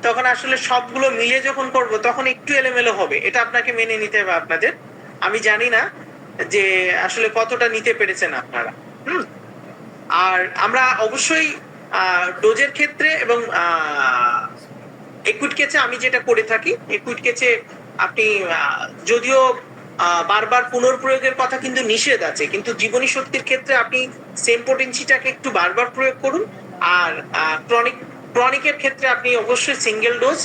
তখন আসলে সবগুলো মিলে যখন করব তখন একটু এলোমেলো হবে, এটা আপনাকে মেনে নিতে হবে আপনাদের। আমি জানি না যে আসলে কতটা নিতে পেরেছেন আপনারা। আর আমরা অবশ্যই ডোজের ক্ষেত্রে এবং একুইড কেচে আমি যেটা করে থাকি, একুইড কেচে আপনি যদিও বারবার পুনর্প্রয়োগের কথা কিন্তু নিষেধ আছে, কিন্তু জীবনী শক্তির ক্ষেত্রে আপনি সেম পোটেন্সিটাকে একটু বারবার প্রয়োগ করুন। আর ক্রনিকের ক্ষেত্রে আপনি অবশ্যই সিঙ্গেল ডোজ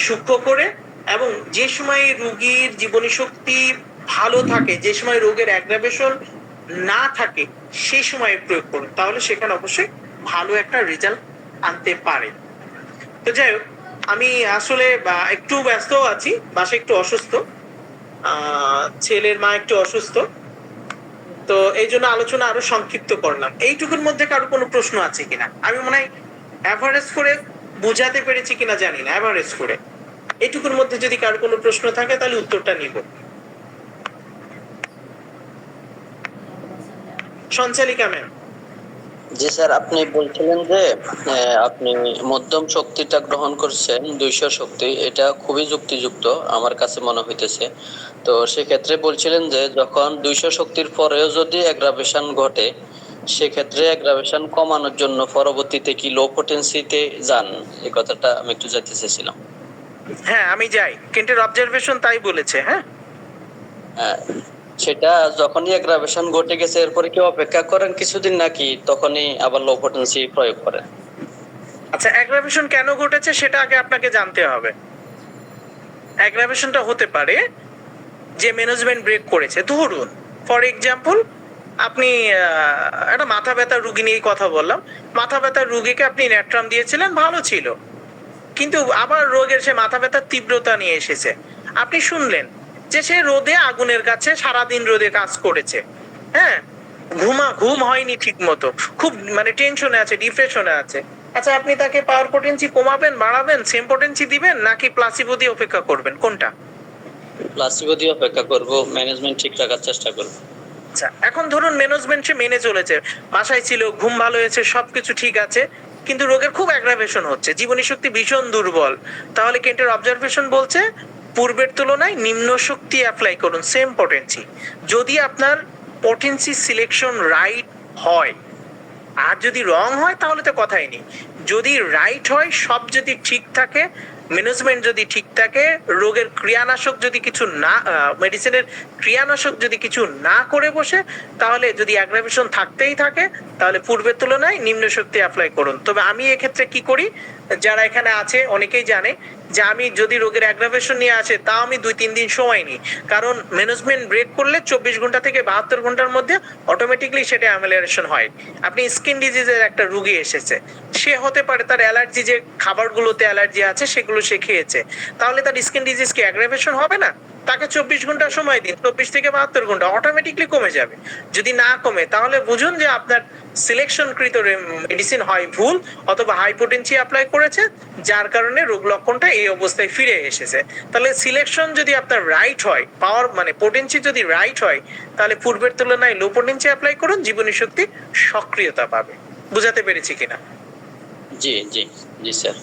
সূক্ষ্ম করে এবং যে সময় রোগীর জীবনী শক্তি ভালো থাকে, যে সময় রোগের অ্যাগ্রাভেশন না থাকে সেই সময় প্রয়োগ করুন, তাহলে সেখানে অবশ্যই ভালো একটা রেজাল্ট আনতে পারে। তো যাই হোক, আমি আসলে একটু ব্যস্ত আছি, বাসায় একটু অসুস্থ, ছেলের মা একটু অসুস্থ, তো এই জন্য আলোচনা আরো সংক্ষিপ্ত করলাম। এইটুকুর মধ্যে কারো কোনো প্রশ্ন আছে কিনা? আমি মনে হয় অ্যাভারেজ করে বোঝাতে পেরেছি কিনা জানি না, অ্যাভারেজ করে এইটুকুর মধ্যে যদি কারো কোনো প্রশ্ন থাকে তাহলে উত্তরটা নিব। সঞ্চালিকা ম্যাম। জি স্যার, আপনি বলছিলেন যে আপনি মধ্যম শক্তিটা গ্রহণ করছেন 200 শক্তি, এটা খুবই যুক্তিযুক্ত আমার কাছে মনে হইতেছে। তো সেক্ষেত্রে বলছিলেন যে যখন 200 শক্তির পরেও যদি অ্যাগ্রাভেশন ঘটে, সেক্ষেত্রে অ্যাগ্রাভেশন কমানোর জন্য পরবর্তীতে কি লো পটেন্সিতে যান, এই কথাটা আমি একটু জানতে চাইছিলাম। হ্যাঁ আমি যাই, কেন্টের অবজারভেশন তাই বলেছে। হ্যাঁ সেটা যখনই অ্যাগ্রাভেশন ঘটে গেছে এরপরে কি অপেক্ষা করেন কিছুদিন, নাকি তখনই আবার লো পটেন্সি প্রয়োগ করেন? আচ্ছা, অ্যাগ্রাভেশন কেন ঘটেছে সেটা আগে আপনাকে জানতে হবে। অ্যাগ্রাভেশনটা হতে পারে যে ম্যানেজমেন্ট ব্রেক করেছে। ধরুন ফর এক্সাম্পল আপনি একটা মাথা ব্যথার রুগী নিয়ে কথা বললাম, মাথা ব্যথার রুগীকে আপনি ন্যাট্রাম দিয়েছিলেন, ভালো ছিল, কিন্তু আবার রোগের সে মাথা ব্যথার তীব্রতা নিয়ে এসেছে। আপনি শুনলেন যে সে রোদে আগুনের কাছে সারাদিন রোদে কাজ করেছে, হ্যাঁ, ঘুম হয়নি ঠিক মতো, খুব মানে টেনশনে আছে, ডিপ্রেশনে আছে। আচ্ছা, আপনি তাকে পাওয়ার পোটেন্সি কমাবেন, বাড়াবেন, সেম পোটেন্সি দিবেন, নাকি প্লাসিবো দিয়ে অপেক্ষা করবেন, কোনটা? প্লাসিবো দিয়ে অপেক্ষা করব, ম্যানেজমেন্ট ঠিক রাখার চেষ্টা করব। আচ্ছা, এখন ধরুন ম্যানেজমেন্ট সে মেনে চলেছে, বাসায় ছিল, ঘুম ভালো হয়েছে, সবকিছু ঠিক আছে, কিন্তু রোগের খুব অ্যাগ্রাভেশন হচ্ছে, জীবনী শক্তি ভীষণ দুর্বল, তাহলে কেন্টের অবজারভেশন বলছে পূর্বের তুলনায় নিম্ন শক্তি অ্যাপ্লাই করুন, সেম পোটেন্সি। যদি আপনার পোটেন্সি সিলেকশন রাইট হয়, আর যদি রং হয় তাহলে তো কথাই নেই। যদি রাইট হয়, সব যদি ঠিক থাকে, ম্যানেজমেন্ট যদি ঠিক থাকে, রোগের ক্রিয়ানাশক যদি কিছু না, মেডিসিনের ক্রিয়ানাশক যদি কিছু না করে বসে, তাহলে যদি অ্যাগ্রাভেশন থাকতেই থাকে তাহলে পূর্বের তুলনায় নিম্ন শক্তি অ্যাপ্লাই করুন। তবে আমি এক্ষেত্রে কি করি, যারা এখানে আছে অনেকেই জানে যে আমি যদি রোগের অ্যাগ্রাভেশন নিয়ে আসে তাও আমি 2-3 দিন সময় নিই, কারণ ম্যানেজমেন্ট ব্রেক করলে 24 ঘন্টা থেকে 72 ঘন্টার মধ্যে অটোমেটিকলি সেটা অ্যামেলিয়ারেশন হয়। আপনি স্কিন ডিজিজের একটা রোগী এসেছে, সে হতে পারে তার অ্যালার্জি, যে খাবারগুলোতে অ্যালার্জি আছে সেগুলো সে খেয়েছে, তাহলে তার স্কিন ডিজিজ কি অ্যাগ্রাভেশন হবে না? তাকে 24 ঘন্টা সময় দিন, 24 থেকে 72 ঘন্টা অটোমেটিকলি কমে যাবে। যদি না কমে তাহলে বুঝুন যে আপনার সিলেকশনকৃত মেডিসিন হয় ভুল, অথবা হাই পোটেন্সি অ্যাপ্লাই করেছে, যার কারণে রোগ লক্ষণটা এই অবস্থায় ফিরে এসেছে। তাহলে সিলেকশন যদি আপনার রাইট হয়, পাওয়ার মানে পোটেন্সি যদি রাইট হয়, তাহলে পূর্বের তুলনায় লো পোটেন্সি অ্যাপ্লাই করুন, জীবনী শক্তি সক্রিয়তা পাবে। বুঝাতে পেরেছি কিনা? জি জি জি স্যার।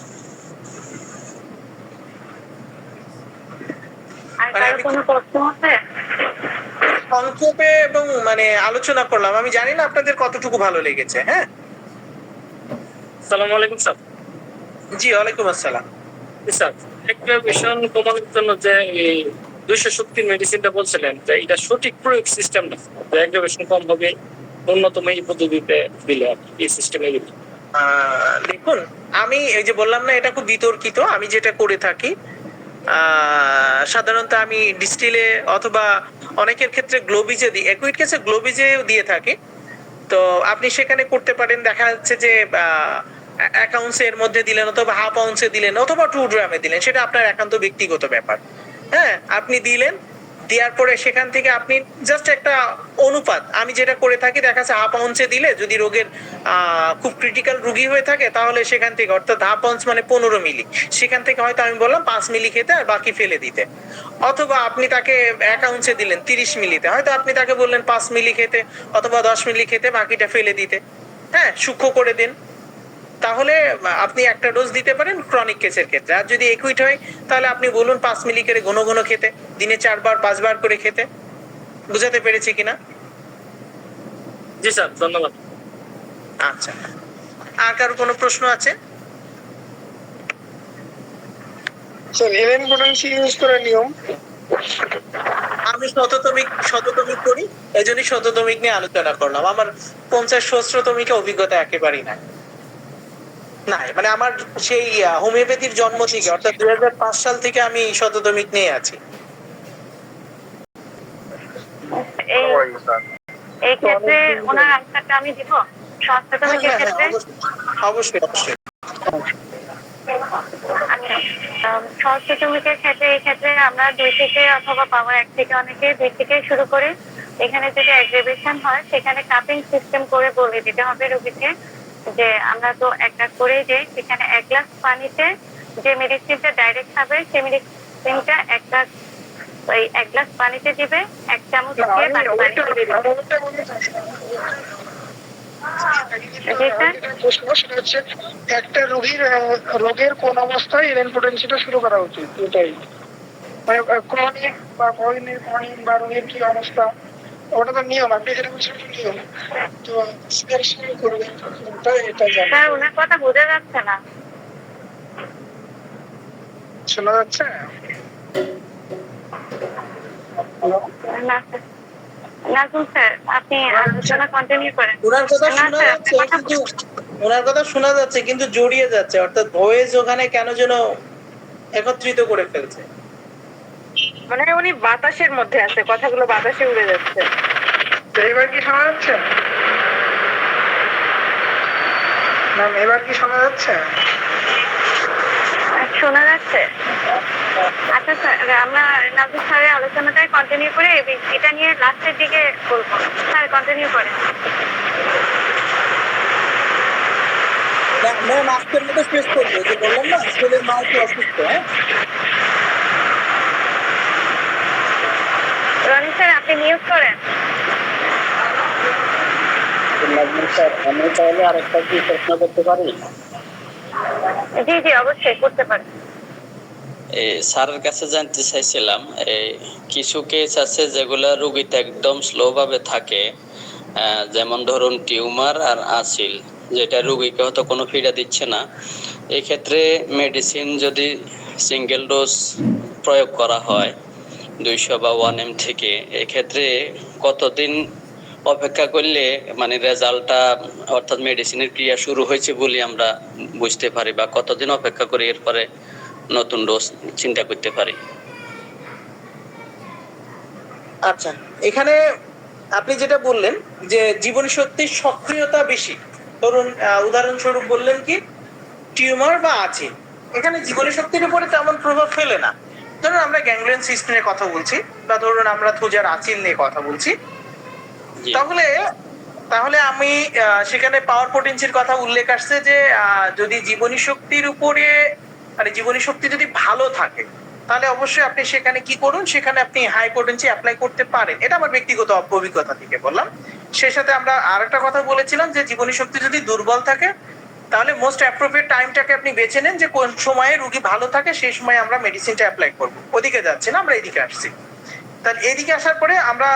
সংক্ষেপে এবং মানে আলোচনা করলাম, আমি জানি না আপনাদের কতটুকু ভালো লেগেছে। হ্যাঁ, আসসালামু আলাইকুম স্যার। জি ওয়ালাইকুম আসসালাম। স্যার, অ্যাগ্রাভেশন কমানোর জন্য যে এই 200 শক্তির মেডিসিনটা বলছিলেন, যে এটা সঠিক প্রয়োগ সিস্টেমটা, যে অ্যাগ্রাভেশন কম হবে ন্যূনতম এই পদ্ধতিতে দিলে আর কি, এই সিস্টেমে দিলে। দেখুন, আমি এই যে বললাম না এটা খুব বিতর্কিত, আমি যেটা করে থাকি সাধারণত আমি ডিস্টিলে অথবা অনেকের ক্ষেত্রে গ্লোবিজে দিই, একুইড কেসে গ্লোবিজেও দিয়ে থাকি। তো আপনি সেখানে করতে পারেন, দেখা যাচ্ছে যে এক আউন্সের মধ্যে দিলেন, অথবা হাফ আউন্সে দিলেন, অথবা 2 গ্রামে দিলেন, সেটা আপনার একান্ত ব্যক্তিগত ব্যাপার। হ্যাঁ, আপনি দিলেন, দেওয়ার পরে সেখান থেকে আপনি জাস্ট একটা অনুপাত, আমি যেটা করে থাকি দেখা যাচ্ছে হাফ আউন্সে দিলে যদি রোগের খুব ক্রিটিক্যাল রোগী হয়ে থাকে তাহলে সেখান থেকে অর্থাৎ হাফ আউন্স মানে 15 মিলি, সেখান থেকে হয়তো আমি বললাম 5 মিলি খেতে আর বাকি ফেলে দিতে। অথবা আপনি তাকে 1 আউন্সে দিলেন 30 মিলিতে, হয়তো আপনি তাকে বললেন 5 মিলি খেতে অথবা 10 মিলি খেতে, বাকিটা ফেলে দিতে। হ্যাঁ, সূক্ষ্ম করে দিন, তাহলে আপনি একটা ডোজ দিতে পারেন ক্রনিক কেসের ক্ষেত্রে। আর যদি একুইট হয় তাহলে আপনি বলুন 5 মিলি করে ঘন ঘন খেতে, দিনে 4 বার 5 বার করে খেতে। বুঝাতে পেরেছি কিনা? জি স্যার, ধন্যবাদ। আচ্ছা, আর কারো কোনো প্রশ্ন আছে? স্যার এলেন পোটেনশি ইউজ করার নিয়ম। আমি শততমিক করি, এই জন্যই শততমিক নিয়ে আলোচনা করলাম। আমার 50 সহস্রতমিকে অভিজ্ঞতা একেবারেই নাই। নাই মানে আমার সেই হোমিওপ্যাথির জন্ম থেকে অর্থাৎ 2005 সাল থেকে আমি শততমিক নিয়ে আছি। এই ক্ষেত্রে ওনার আনসারটা আমি দিব স্বাস্থ্যতমিকের ক্ষেত্রে। অবশ্যই অবশ্যই। আচ্ছা, স্বাস্থ্যতমিকের ক্ষেত্রে এই ক্ষেত্রে আমরা 2 থেকে অথবা পাওয়ার 1 থেকে অনেকে 2 থেকে শুরু করে, এখানে যদি অ্যাগ্রেভেশন হয় সেখানে কাপিং সিস্টেম করে বলে দিতে হবে রোগীকে যে আমরা তো একটা করে দেই, সেখানে 1 গ্লাস পানিতে যে মেডিসিনটা ডাইরেক্ট খাবে সেই মেডিসিনটা একটা ওই 1 গ্লাস পানিতে দিবে, 1 চামচ দিয়ে একটা রোগীর রোগের কোন অবস্থায় এলেন পোটেনশিটা শুরু করা উচিত, এটাই মানে ক্রনিক বা ক্রনিক বা রোগের কি অবস্থা, ওটা তো নিয়ম। আপনি যেটা বলছেন নিয়ম, তো শুরু করবেন এটা জানেন। স্যার ওনার কথা বোঝা যাচ্ছে না। শোনা যাচ্ছে? নাজমুল স্যার আপনি আলোচনা কন্টিনিউ করেন। ওনার কথা শোনা যাচ্ছে কিন্তু জড়িয়ে যাচ্ছে, অর্থাৎ ভয়েস ওখানে কেন যেন একত্রিত করে ফেলছে। মানে উনি বাতাসের মধ্যে আছে, কথাগুলো বাতাসে উড়ে যাচ্ছে। এবার কি শোনা যাচ্ছে? ম্যাম এবার কি শোনা যাচ্ছে? শোনা যাচ্ছে। আচ্ছা স্যার, আমরা নাজমুল স্যারের আলোচনাটাই কন্টিনিউ করে এটা নিয়ে লাস্টের দিকে বলবো। স্যার কন্টিনিউ করেন। ম্যাম আজকের মতো শেষ করবো, যে বললাম না ছেলের মা একটু অসুস্থ। হ্যাঁ রনি স্যার আপনি মিউট করেন। স্যার আমি তাহলে আরেকটা কি প্রশ্ন করতে পারি? জি জি অবশ্যই করতে পারেন। স্যারের কাছে জানতে চাইছিলাম, কিছু কেস আছে যেগুলা রোগীতে একদম স্লো ভাবে থাকে, যেমন ধরুন টিউমার আর আসিল, যেটা রোগীকে হয়তো কোনো পীড়া দিচ্ছে না। এক্ষেত্রে মেডিসিন যদি সিঙ্গেল ডোজ প্রয়োগ করা হয় 200 বা 1 ml থেকে, এক্ষেত্রে কতদিন অপেক্ষা করলে মানে রেজাল্টটা অর্থাৎ মেডিসিনের ক্রিয়া শুরু হয়েছে বলে আমরা বুঝতে পারি, বা কতদিন অপেক্ষা করে এরপরে নতুন ডোজ চিন্তা করতে পারি? আচ্ছা, এখানে আপনি যেটা বললেন যে জীবনী শক্তির সক্রিয়তা বেশি, ধরুন উদাহরণস্বরূপ বললেন কি টিউমার বা আছে, এখানে জীবনী শক্তির উপরে তেমন প্রভাব ফেলে না। ধরুন আমরা গ্যাংগ্রিয়ন সিস্টেমের কথা বলছি বা ধরুন আমরা থুজার আচিল নিয়ে কথা বলছি, তাহলে আমি সেখানে পাওয়ার পোটেন্সির কথা উল্লেখ আসছে যে যদি জীবনী শক্তির উপরে মানে জীবনী শক্তি যদি ভালো থাকে তাহলে অবশ্যই আপনি সেখানে কি করুন, সেখানে আপনি হাই পোটেন্সি অ্যাপ্লাই করতে পারেন। এটা আমার ব্যক্তিগত অভিজ্ঞতা থেকে বললাম। সেই সাথে আমরা আরেকটা কথা বলেছিলাম যে জীবনী শক্তি যদি দুর্বল থাকে তাহলে মোস্ট অ্যাপ্রোপ্রিয়েট টাইমটাকে আপনি বেছে নেন যে কোন সময়ে রোগী ভালো থাকে সেই সময় আমরা মেডিসিনটা অ্যাপ্লাই করব। ওদিকে যাচ্ছে না, আমরা এদিকে আসছি। তাহলে এদিকে আসার পরে আমরা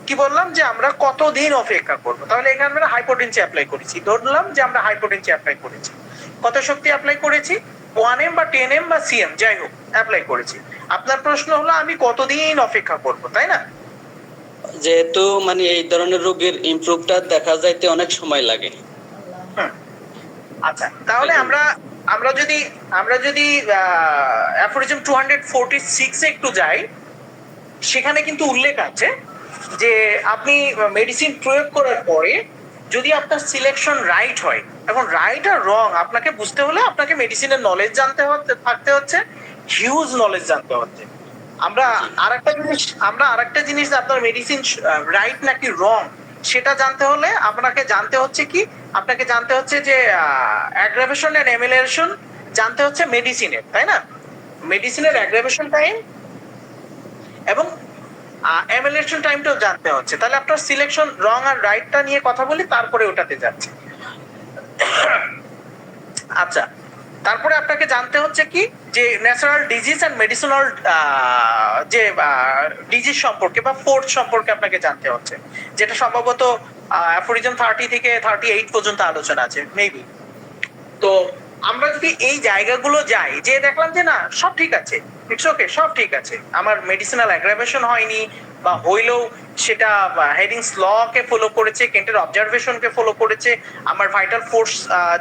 কি বললাম যে আমরা কতদিন অপেক্ষা করব। তাহলে এখানে আমরা হাইপোটেনসি অ্যাপ্লাই করেছি, ধরলাম যে আমরা হাইপোটেনসি অ্যাপ্লাই করেছি। কত শক্তি অ্যাপ্লাই করেছি? 1 m বা 10 m বা cm যাই হোক অ্যাপ্লাই করেছি। আপনার প্রশ্ন হলো আমি কতদিন অপেক্ষা করব, তাই না? যেহেতু মানে এই ধরনের রোগীর ইমপ্রুভটা দেখা যাইতে অনেক সময় লাগে। আচ্ছা, তাহলে আমরা যদি অ্যাফোরিজম 246 এ একটু যাই, সেখানে কিন্তু উল্লেখ আছে যে আপনি মেডিসিন প্রয়োগ করার পরে যদি আপনার সিলেকশন রাইট হয়, এখন রাইট আর রং আপনাকে বুঝতে হলে আপনাকে মেডিসিনের নলেজ থাকতে হচ্ছে, হিউজ নলেজ জানতে হচ্ছে। আমরা আরেকটা জিনিস আপনার মেডিসিন রাইট নাকি রং সেটা জানতে হলে আপনাকে জানতে হচ্ছে যে অ্যাগ্রাভেশন এন্ড এমিলিয়েশন জানতে হচ্ছে মেডিসিনের, তাই না? মেডিসিনের অ্যাগ্রাভেশন টাইম এবং এমিলিয়েশন টাইমটাও জানতে হচ্ছে। তাহলে আপনার সিলেকশন রং আর রাইটটা নিয়ে কথা বলি, তারপরে ওটাতে যাচ্ছে। আচ্ছা, তারপরে আপনাকে জানতে হচ্ছে কি যে ন্যাচারাল ডিজিজ এন্ড মেডিসিনাল যে ডিজিজ সম্পর্কে বা ফোর্স সম্পর্কে আপনাকে জানতে হচ্ছে, যেটা সম্ভবত অ্যাফোরিজম 30 থেকে 38 পর্যন্ত আলোচনা আছে মেবি। তো আমরা যদি এই জায়গাগুলো যাই, যে দেখলাম যে না সব ঠিক আছে, ইটস ওকে, সব ঠিক আছে, আমার মেডিসিনাল অ্যাগ্রাভেশন হয়নি, বা হইলেও সেটা হেডিংস ল কে ফলো করেছে, কেন্টের অবজারভেশন কে ফলো করেছে, আমার ভাইটাল ফোর্স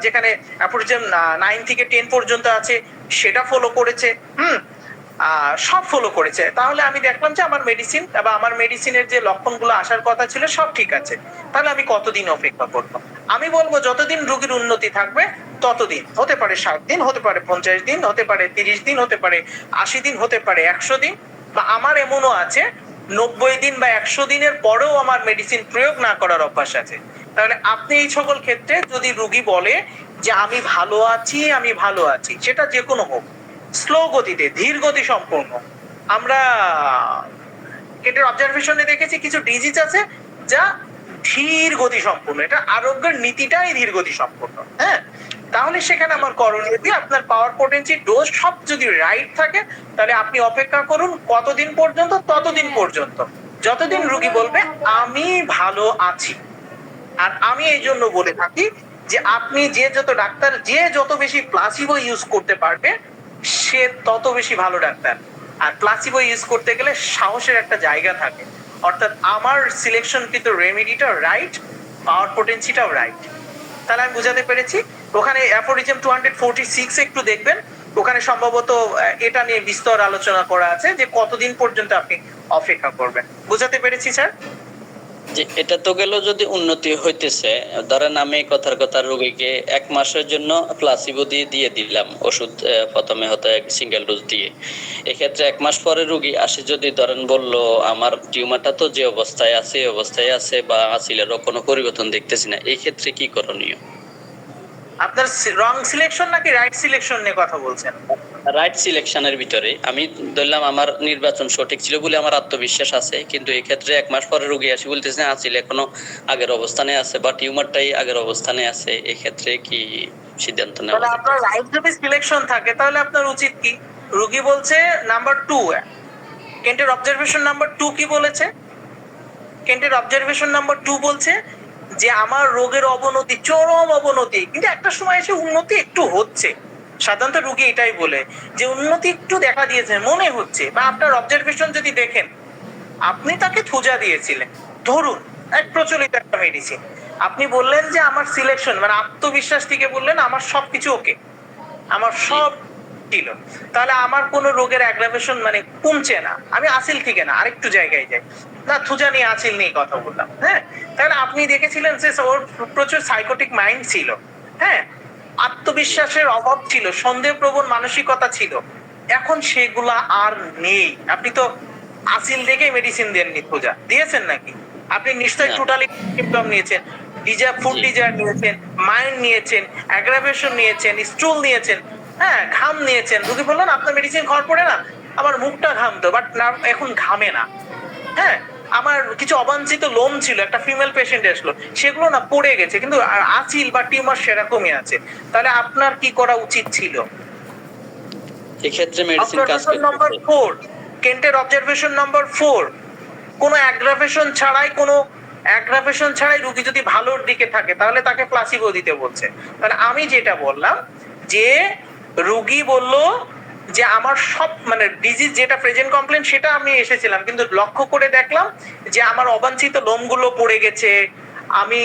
যেখানে অ্যাফোরিজম 9 থেকে 10 পর্যন্ত আছে সেটা ফলো করেছে, সব ফলো করেছে, তাহলে আমি দেখলাম যে আমার মেডিসিন বা আমার মেডিসিনের যে লক্ষণগুলো আসার কথা ছিল সব ঠিক আছে। তাহলে আমি কতদিন অপেক্ষা করবো? আমি বলবো যতদিন রোগীর উন্নতি থাকবে ততদিন, হতে পারে 60 দিন, হতে পারে 50 দিন, হতে পারে 30 দিন, হতে পারে 80 দিন, হতে পারে 100 দিন, বা আমার এমনও আছে 90 দিন বা 100 দিনের পরেও আমার মেডিসিন প্রয়োগ না করার অভ্যাস আছে। তাহলে আপনি এই সকল ক্ষেত্রে যদি রোগী বলে যে আমি ভালো আছি, সেটা যে কোনো হোক, স্লো গতিতে, ধীর গতি সম্পূর্ণ, আমরা কেটের অবজারভেশনে দেখেছি কিছু ডিজিজ আছে যা ধীর গতি সম্পূর্ণ, এটা আরোগ্যের নীতিটাই ধীর গতি সম্পূর্ণ। হ্যাঁ, তাহলে সেখানে আমার করণীয় কি, আপনার পাওয়ার পোটেন্সি ডোজ সব যদি রাইট থাকে, তাহলে আপনি অপেক্ষা করুন কতদিন পর্যন্ত? ততদিন পর্যন্ত যতদিন রোগী বলবে আমি ভালো আছি। আর আমি এই জন্য বলে থাকি যে আপনি যে যত বেশি প্লাসিবো ইউজ করতে পারবে সে তত বেশি ভালো ডাক্তার। আর প্লাসিবো ইউজ করতে গেলে সাহসের একটা জায়গা থাকে, অর্থাৎ আমার সিলেকশন কিন্তু রেমেডিটা রাইট, পাওয়ার পোটেন্সিটাও রাইট। তাহলে আমি বুঝাতে পেরেছি। ওখানে অ্যাফোরিজম 246 একটু দেখবেন, ওখানে সম্ভবত এটা নিয়ে বিস্তর আলোচনা করা আছে যে কতদিন পর্যন্ত আপনি অপেক্ষা করবেন। বুঝাতে পেরেছি স্যার? যে এটা তো গেল যদি উন্নতি হইতেছে, ধরেন আমি কথার কথা রোগীকে 1 মাসের জন্য প্লাসিবো দিয়ে দিলাম ওষুধ, প্রথমে হয়তো সিঙ্গেল ডোজ দিয়ে, এক্ষেত্রে 1 মাস পরে রোগী আসে যদি ধরেন বলল আমার টিউমারটা তো যে অবস্থায় আছে বা আসিলেরও কোনো পরিবর্তন দেখতেছি না, এই ক্ষেত্রে কি করণীয়? আপনার রং সিলেকশন নাকি রাইট সিলেকশন নিয়ে কথা বলছেন? রাইট সিলেকশনের ভিতরে আমি ধরলাম আমার নির্বাচন সঠিক ছিল বলে আমার আত্মবিশ্বাস আছে, কিন্তু এই ক্ষেত্রে 1 মাস পরে রোগী আসি বলতেছে আসলে এখনো আগের অবস্থানে আছে বা টিউমারটাই আগের অবস্থানে আছে, এই ক্ষেত্রে কি সিদ্ধান্ত নেওয়া? তাহলে আপনার রাইট যদি সিলেকশন থাকে তাহলে আপনার উচিত কি? রোগী বলছে নাম্বার 2, কেন্টের অবজারভেশন নাম্বার 2 কি বলেছে? কেন্টের অবজারভেশন নাম্বার 2 বলছে যে আমার রোগের অবনতি, চরম অবনতি, কিন্তু একটা সময় এসে উন্নতি একটু হচ্ছে। সাধারণত রোগী এটাই বলে যে উন্নতি একটু দেখা দিয়েছে মনে হচ্ছে। বা আপনার অবজারভেশন যদি দেখেন, আপনি তাকে থুজা দিয়েছিলেন, ধরুন এক প্রচলিত একটা মেডিসিন, আপনি বললেন যে আমার সিলেকশন মানে আত্মবিশ্বাস থেকে বললেন আমার সবকিছু ওকে, আমার সব ছিল, তাহলে আমার কোনো রোগের অ্যাগ্রাভেশন মানে কমছে না, আমি আসিল থেকে না আরেকটু জায়গায় যাই, না থুজা নিয়ে আসিল নিয়ে কথা বললাম। হ্যাঁ, তাহলে আপনি দেখেছিলেন যে ওর প্রচুর সাইকোটিক মাইন্ড ছিল, হ্যাঁ, আত্মবিশ্বাসের অভাব ছিল, সন্দেহপ্রবণ মানসিকতা ছিল, এখন সেগুলা আর নেই। আপনি তো আসিল দেখে মেডিসিন দেননি, থুজা দিয়েছেন নাকি? আপনি নিশ্চয়ই টোটালি সিম্পটম নিয়েছেন, ফুড ডিজায়ার নিয়েছেন, মাইন্ড নিয়েছেন, অ্যাগ্রাভেশন নিয়েছেন, স্টুল নিয়েছেন, হ্যাঁ, ঘাম নিয়েছেন। রোগী বললেন আপনার মেডিসিন খাওয়ার পরে না আমার মুখটা ঘামতো, বাট না এখন ঘামে না। হ্যাঁ, আমার কিছু অবাঞ্ছিত লোম ছিল, একটা ফিমেল পেশেন্ট আসলো, সেগুলো না পড়ে গেছে, কিন্তু আছিল বা টিউমার সেরকমই আছে। তাহলে আপনার কি করা উচিত ছিল? এক্ষেত্রে মেডিসিন কাজ করতে নাম্বার 4, কেন্টের অবজারভেশন নাম্বার 4, কোনো অ্যাগ্রাভেশন ছাড়াই রোগী যদি ভালোর দিকে থাকে তাহলে তাকে প্লাসিবো দিতে বলছে। তাহলে আমি যেটা বললাম যে রোগী বলল যে আমার সব মানে ডিজিজ যেটা প্রেজেন্ট কমপ্লেন সেটা আমি এসেছিলাম, কিন্তু লক্ষ্য করে দেখলাম যে আমার অবাঞ্ছিত লোমগুলো পড়ে গেছে, আমি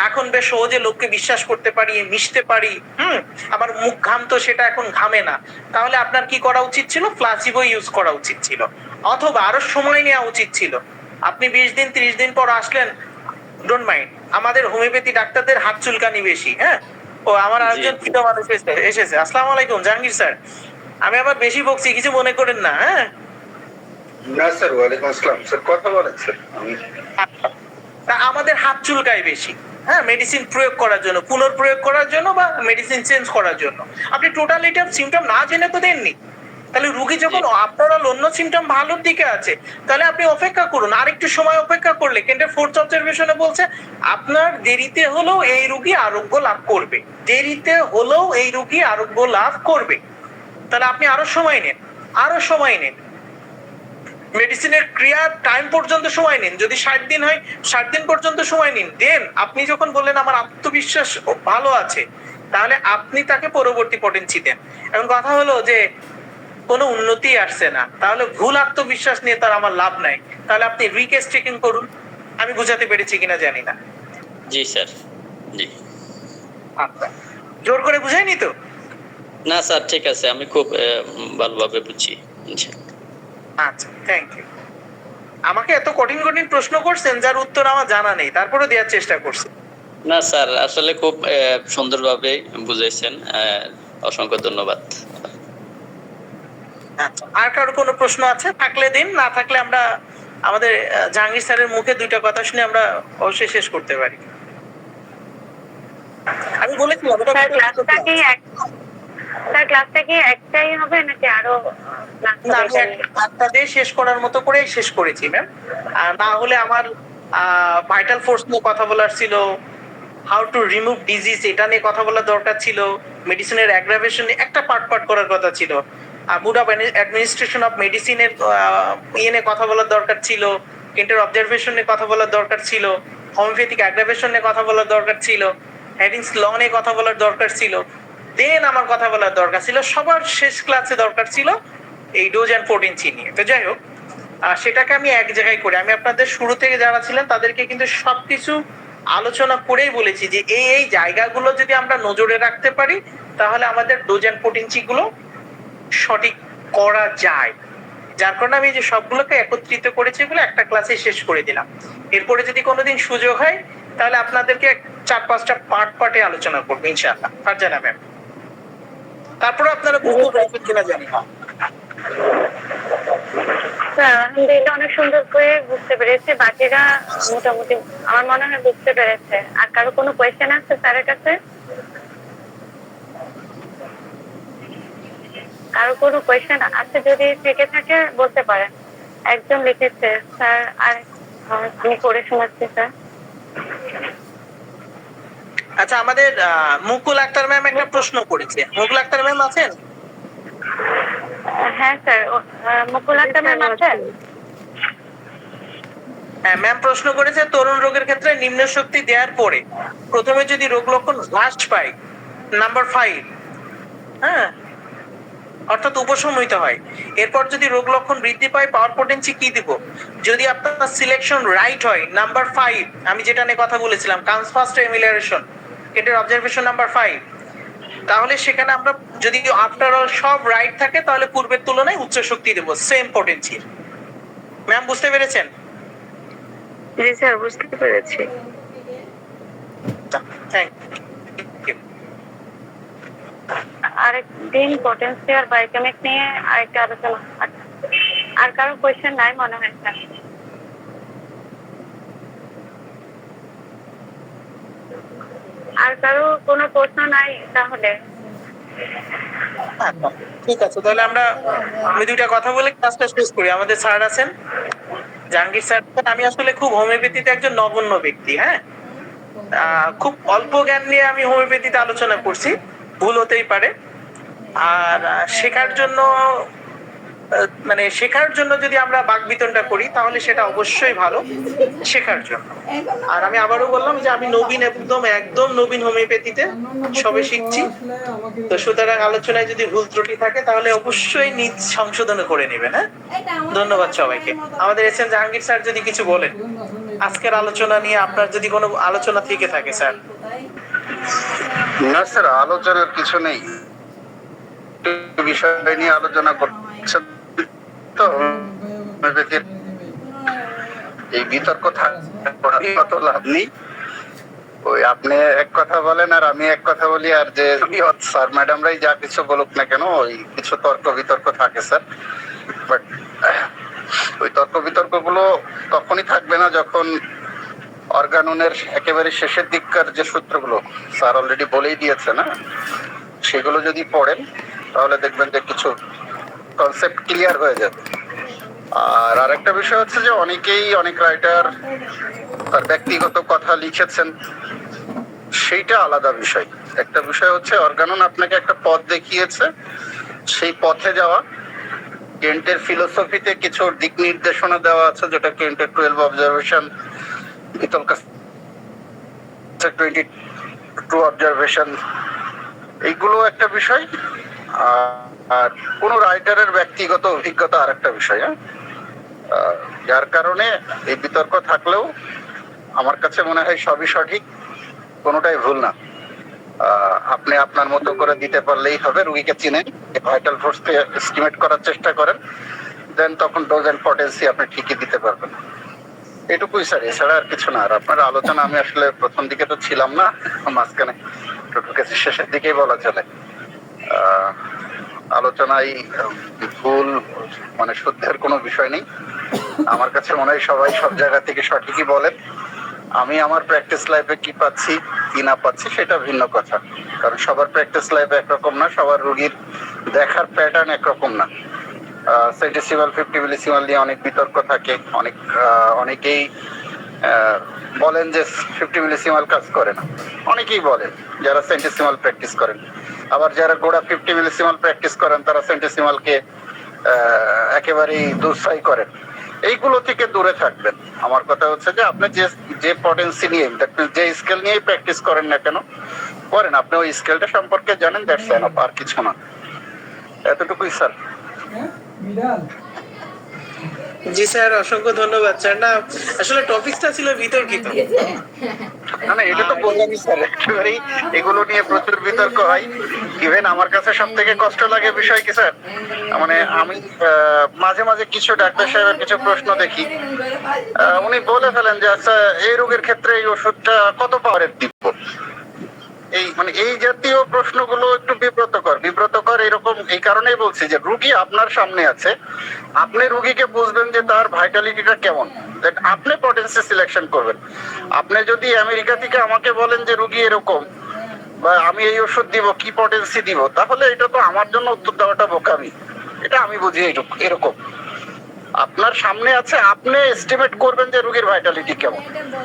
এখন বেশ সহজে লোককে বিশ্বাস করতে পারি, মিশতে পারি, আমার মুখ ঘামতো সেটা এখন ঘামে না। তাহলে আপনার কি করা উচিত ছিল? প্লাসিবো ইউজ করা উচিত ছিল, অথবা আরো সময় নেওয়া উচিত ছিল। আপনি 20 দিন 30 দিন পর আসলেন, ডোন্ট মাইন্ড, আমাদের হোমিওপ্যাথি ডাক্তারদের হাত চুলকানি বেশি। হ্যাঁ, ও আমার আরেকজন প্রিয় মানুষ এসেছে। আসসালামু আলাইকুম জাহাঙ্গীর স্যার, আমি আবার বেশি বকছি, কিছু মনে করেন না। হ্যাঁ, না স্যার, ওয়ালাইকুম আসসালাম স্যার, কথা বলেন স্যার। তা আমাদের হাত চুলকায় বেশি, হ্যাঁ, মেডিসিন প্রয়োগ করার জন্য, পুনর্প্রয়োগ করার জন্য বা মেডিসিন চেঞ্জ করার জন্য। আপনি টোটাল এটা সিমটম না জেনে তো দেননি। তাহলে রুগী যখন আপনার অন্য সিমটম ভালোর দিকে আছে, তাহলে আপনি অপেক্ষা করুন, আরেকটু সময় অপেক্ষা করলে। কেন্দ্রের ফোর্থ অবজারভেশনে বলছে আপনার দেরিতে হলেও এই রুগী আরোগ্য লাভ করবে, দেরিতে হলেও এই রুগী আরোগ্য লাভ করবে। তাহলে আপনি আরো সময় নেন, আরো সময় নেন, মেডিসিনের ক্রিয়ার টাইম পর্যন্ত সময় নিন। যদি 60 দিন হয় 60 দিন পর্যন্ত সময় নিন। দেন আপনি যখন বললেন আমার আত্মবিশ্বাস ভালো আছে, তাহলে আপনি তাকে পরবর্তী পটেন্সি দেন। এখন কথা হলো যে কোনো উন্নতি আসছে না, তাহলে ভুল আত্মবিশ্বাস নিয়ে তার আমার লাভ নাই। তাহলে আপনি রিকেস চেকিং করুন। আমি বুঝাতে পেরেছি কিনা জানি না। জি স্যার, জি। আচ্ছা, জোর করে বুঝাইনি তো? না স্যার, ঠিক আছে, আমি খুব ভালোভাবে বুঝছি। আচ্ছা, থ্যাংক ইউ। আমাকে এত কঠিন কঠিন প্রশ্ন করছেন যার উত্তর আমার জানা নেই, তারপরে দেওয়ার চেষ্টা করছি। না স্যার, আসলে খুব সুন্দরভাবে বুঝাইছেন, অসংখ্য ধন্যবাদ। আচ্ছা, আর কারো কোনো প্রশ্ন আছে? থাকলে দিন, না থাকলে আমরা আমাদের জাহাঙ্গীর স্যারের মুখে দুইটা কথা শুনে আমরা অবশ্যই শেষ করতে পারি। আমি বলেছিলাম এটা স্যার ক্লাসটা কি স্যার ক্লাসটা কি একটাই হবে নাকি আরো ক্লাস না, হবে? আমি একটা দিয়ে শেষ করার মতো করেই শেষ করেছি ম্যাম। আর না হলে আমার ভাইটাল ফোর্স নিয়ে কথা বলার ছিল, হাউ টু রিমুভ ডিজিজ এটা নিয়ে কথা বলার দরকার ছিল, মেডিসিনের অ্যাগ্রাভেশন একটা পার্ট করার কথা ছিল, মুড অফ অ্যাডমিনিস্ট্রেশন অফ মেডিসিনের ইয়ে নিয়ে কথা বলার দরকার ছিল, কেন্টের অবজারভেশন নিয়ে কথা বলার দরকার ছিল, হোমিওপ্যাথিক অ্যাগ্রাভেশন নিয়ে কথা বলার দরকার ছিল, হেডিংস ল নিয়ে কথা বলার দরকার ছিল। দেন আমার কথা বলার দরকার ছিল, সবার শেষ ক্লাসে দরকার ছিল এই ডোজ অ্যান্ড পোটেনসি নিয়ে। তো যাই হোক, সেটাকে আমি এক জায়গায় করি। আমি আপনাদের শুরু থেকে যারা ছিলেন তাদেরকে কিন্তু সবকিছু আলোচনা করেই বলেছি যে এই জায়গাগুলো যদি আমরা নজরে রাখতে পারি, তাহলে আমাদের ডোজ অ্যান্ড পোটেনসি গুলো সঠিক করা যায়। যার কারণে আমি যে সবগুলোকে একত্রিত করেছি, এগুলো একটা ক্লাসে শেষ করে দিলাম। এরপরে যদি কোনোদিন সুযোগ হয়, তাহলে আপনাদেরকে 4-5টা পার্টে আলোচনা করবো ইনশাআল্লাহ। ফারজানা ম্যাম, তারপরে আপনারা বুঝতে পারবেন কিনা জানি না। স্যার আলহামদুলিল্লাহ অনেক সুন্দর করে বুঝতে পেরেছে, বাকিরা মোটামুটি আমার মনে হয় বুঝতে পেরেছে। আর কারো কোনো কোয়েশ্চেন আছে স্যারের কাছে? কারো কোনো কোয়েশ্চেন আছে যদি থেকে থাকে বলতে পারেন। একজন লিখেছে স্যার, আর আমি করে শোনাচ্ছি স্যার। আচ্ছা, আমাদের মুকুল আক্তার ম্যাম একটা প্রশ্ন করেছে। মুকুল আক্তার ম্যাম আছেন? হ্যাঁ স্যার, মুকুল আক্তার ম্যাম আছেন? হ্যাঁ ম্যাম, প্রশ্ন করেছে তরুণ রোগের ক্ষেত্রে নিম্ন শক্তি দেওয়ার পরে প্রথমে যদি রোগ লক্ষণ হ্রাস পায়, নাম্বার 5, হ্যাঁ, অর্থাৎ উপশম হইতে হয়, এরপর যদি রোগ লক্ষণ বৃদ্ধি পায় পাওয়ার পোটেন্সি কি দিব? যদি আপনার সিলেকশন রাইট হয়, নাম্বার 5, আমি যেটা নিয়ে কথা বলেছিলাম, কামস ফাস্ট এমিলারেশন, এটার অবজারভেশন নাম্বার 5, তাহলে সেখানে আমরা যদি আফটার অল সব রাইট থাকে, তাহলে পূর্বের তুলনায় উচ্চ শক্তি দেব সেম পোটেন্সির। ম্যাম বুঝতে পেরেছেন? জি স্যার, বুঝতে পেরেছি। Thank you. আরেকদিন পটেন্সি আর বায়োকেমিক নিয়ে আরেকটা আলোচনা। আর কারো কোয়েশ্চেন নাই মনে হয় স্যার? আর কারো কোনো প্রশ্ন নাই তাহলে? ঠিক আছে, তাহলে আমি দুইটা কথা বলে ক্লাসটা শেষ করি। আমাদের স্যার আছেন, জাহাঙ্গীর স্যার। আমি আসলে খুব হোমিওপ্যাথিতে একজন নগণ্য ব্যক্তি, হ্যাঁ, খুব অল্প জ্ঞান নিয়ে আমি হোমিওপ্যাথিতে আলোচনা করছি, ভুল হতেই পারে। আর শেখার জন্য যদি আমরা বাকবিতণ্ডা করি, তাহলে সেটা অবশ্যই ভালো শেখার জন্য। আর আমি আবারও বললাম যে আমি নবীন, একদম নবীন হোমিওপ্যাথিতে, সবে শিখছি। তো সুতরাং আলোচনায় যদি ভুল ত্রুটি থাকে তাহলে অবশ্যই নিজ সংশোধন করে নেবেন। হ্যাঁ, ধন্যবাদ সবাইকে। আমাদের এসএন জাহাঙ্গীর স্যার যদি কিছু বলেন আজকের আলোচনা নিয়ে, আপনার যদি কোনো আলোচনা থেকে থাকে স্যার। না স্যার, আলোচনার কিছু নেই, বিষয় নিয়ে আলোচনা করছেন তো হোমিওপ্যাথির এই বিতর্ক থাকলে অত লাভ নেই। ওই আপনি এক কথা বলেন আর আমি এক কথা বলি, আর যে স্যার ম্যাডামরাই যা কিছু বলুক না কেন, ওই কিছু তর্ক বিতর্ক থাকে স্যার। বাট ওই তর্ক বিতর্ক গুলো তখনই থাকবে না যখন অর্গাননের একেবারে শেষের দিককার যে সূত্রগুলো স্যার অলরেডি বলেই দিয়েছে না, সেগুলো যদি পড়েন তাহলে দেখবেন যে কিছু কনসেপ্ট ক্লিয়ার হয়ে যাবে। আর আরেকটা বিষয় হচ্ছে যে অনেক রাইটার তার ব্যক্তিগত কথা লিখেছেন, সেইটা আলাদা বিষয়। একটা বিষয় হচ্ছে অর্গানন আপনাকে একটা পথ দেখিয়েছে, সেই পথে যাওয়া। কেন্টের ফিলোসফিতে কিছু দিক নির্দেশনা দেওয়া আছে, যেটা কেন্টের 12 অবজারভেশন, বিতর্ক 22 অবজারভেশন, এইগুলো একটা বিষয়। আর কোন রাইটারের ব্যক্তিগত অভিজ্ঞতা আর একটা বিষয়। যার কারণে এই বিতর্ক থাকলেও আমার কাছে মনে হয় সবই সঠিক, কোনোটাই ভুল না। আপনি আপনার মতো করে দিতে পারলেই হবে। রুগীকে চিনেন, ভাইটাল ফোর্সকে এস্টিমেট করার চেষ্টা করেন, দেন তখন ডোজ এন্ড পটেন্সি আপনি ঠিকই দিতে পারবেন। এটুকুই স্যার, এছাড়া আর কিছু না। আর আপনার আলোচনা আমি আসলে প্রথম দিকে তো ছিলাম না, মাঝখানে ঢুকেছি, শেষের দিকেই বলা চলে। আলোচনায় ভুল মানে শুদ্ধের কোনো বিষয় নেই। আমার কাছে মনে হয় সবাই সব জায়গা থেকে সঠিকই বলেন। আমি আমার প্র্যাকটিস লাইফে কি পাচ্ছি কি না পাচ্ছি সেটা ভিন্ন কথা, কারণ সবার প্র্যাকটিস লাইফ একরকম না, সবার রোগীর দেখার প্যাটার্ন একরকম না। সেন্টিসিমাল 50 মিলিসিমাল নিয়ে অনেক বিতর্ক থাকে, অনেকেই বলেন যে 50 মিলিসিমাল কাজ করে না, অনেকেই বলেন যারা সেন্টিসিমাল প্র্যাকটিস করেন। আবার যারা গোড়া 50 মিলিসিমাল প্র্যাকটিস করেন তারা সেন্টিসিমালকে একেবারেই দুঃসাই করেন। এইগুলো থেকে দূরে থাকবেন। আমার কথা হচ্ছে যে আপনি যে পটেন্সি নিয়ে, যে স্কেল নিয়ে প্র্যাকটিস করেন না কেন করেন, আপনি ওই স্কেলটা সম্পর্কে জানেন, দ্যাটস এনাফ, আর কিছু না। এতটুকুই স্যার। জি স্যার, অসংখ্য ধন্যবাদ স্যার। না আসলে টপিকটা ছিল বিতর্কিত। না এটা তো বললামই স্যার, একেবারেই এগুলো নিয়ে প্রচুর বিতর্ক হয়। ইভেন আমার কাছে সব থেকে কষ্ট লাগে বিষয় কি স্যার, মানে আমি মাঝে মাঝে কিছু ডাক্তার সাহেবের কিছু প্রশ্ন দেখি, উনি বলে ফেলেন যে আচ্ছা এই রোগের ক্ষেত্রে এই ওষুধটা কত পাওয়ারের দিব। এই জাতীয় প্রশ্নগুলো একটু বিব্রতকর এরকম এই কারণেই বলছি যে রুগী আপনার সামনে আছে, আপনি রুগীকে বুঝবেন যে তার ভাইটালিটিটা কেমন, আপনি পটেন্সি সিলেকশন করবেন। আপনি যদি আমেরিকা থেকে আমাকে বলেন যে রুগী এরকম বা আমি এই ওষুধ দিব, কি পটেন্সি দিব, তাহলে এটা তো আমার জন্য উত্তর দেওয়াটা বোকামি। এটা আমি বুঝি এরকম। আপনার সামনে আছে, আপনি এস্টিমেট করবেন যে রোগীর ভাইটালিটি কেমন,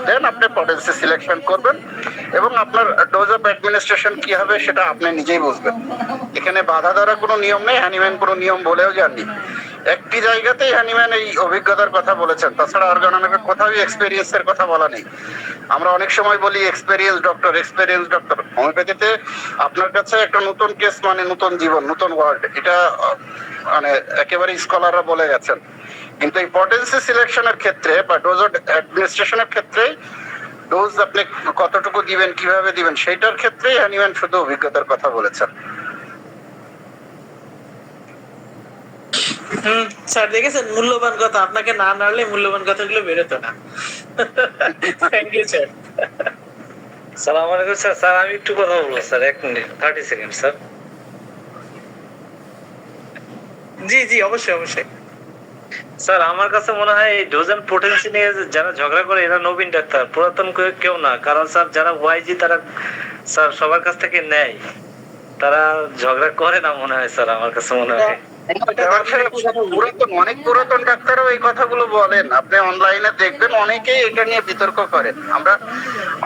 দেন আপনি পটেন্সি সিলেকশন করবেন এবং আপনার ডোজ অফ অ্যাডমিনিস্ট্রেশন কি হবে সেটা আপনি নিজেই বুঝবেন। এখানে বাধা ধরা কোনো নিয়ম নেই, হ্যানিম্যান কোনো নিয়ম বলেও যাননি। একটি জায়গাতেই হ্যানিম্যান এই অভিজ্ঞতার কথা বলেছেন, তাছাড়া অর্গাননের কোথাও এক্সপেরিয়েন্সের কথা বলা নেই। আমরা অনেক সময় বলি এক্সপেরিয়েন্স ডক্টর। হোমিওপ্যাথিতে আপনার কাছে একটা নতুন কেস মানে নতুন জীবন, নতুন ওয়ার্ল্ড, এটা মানে একেবারে স্কলাররা বলে গেছেন। কিন্তু এই পটেন্সি সিলেকশনের ক্ষেত্রে বা ডোজ অ্যাডমিনিস্ট্রেশনের ক্ষেত্রে ডোজ আপনি কতটুকু দিবেন, কিভাবে দিবেন, সেইটার ক্ষেত্রেই হ্যানিম্যান শুধু অভিজ্ঞতার কথা বলেছেন। স্যার দেখেছেন মূল্যবান কথা, আপনাকে না নাড়লে মূল্যবান কথাগুলো বেরোতো না। Thank you sir. সালাম আলাইকুম স্যার। স্যার আমি একটু কথা বলবো স্যার, 1 মিনিট 30 সেকেন্ড স্যার। জি অবশ্যই। স্যার আমার কাছে মনে হয় এই ডোজ এন্ড পোটেন্সি নিয়ে যারা ঝগড়া করে এরা নবীন ডাক্তার, পুরাতন কেউ না। কারণ স্যার যারা ওয়াইজি তারা স্যার সবার কাছ থেকে নেয়, তারা ঝগড়া করে না মনে হয় স্যার, আমার কাছে মনে হয়। অনেক পুরাতন ডাক্তারও এই কথাগুলো বলেন, আপনি অনলাইনে দেখবেন অনেকেই এটা নিয়ে বিতর্ক করেন। আমরা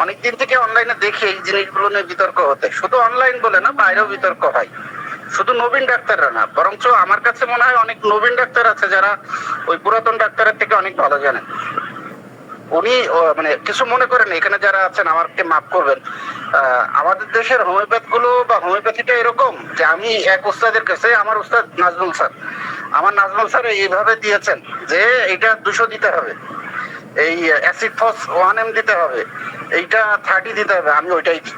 অনেকদিন থেকে অনলাইনে দেখি এই জিনিসগুলো নিয়ে বিতর্ক হতে, শুধু অনলাইন বলে না, বাইরেও বিতর্ক হয়। শুধু নবীন ডাক্তাররা না, বরঞ্চ আমার কাছে মনে হয় অনেক নবীন ডাক্তার আছে যারা ওই পুরাতন ডাক্তারের থেকে অনেক ভালো জানেন। উনি মানে কিছু মনে করেন, এখানে যারা আছেন আমাকে মাফ করবেন, আমাদের দেশের হোমিওপ্যাথ গুলো বা হোমিওপ্যাথিটা এরকম যে আমি এক উস্তাদের কাছে, আমার উস্তাদ নাজমুল স্যার এইভাবে দিয়েছেন যে এটা 200 দিতে হবে, এই অ্যাসিড ফস 1 m দিতে হবে, এইটা 30 দিতে হবে, আমি ওইটাই দিই।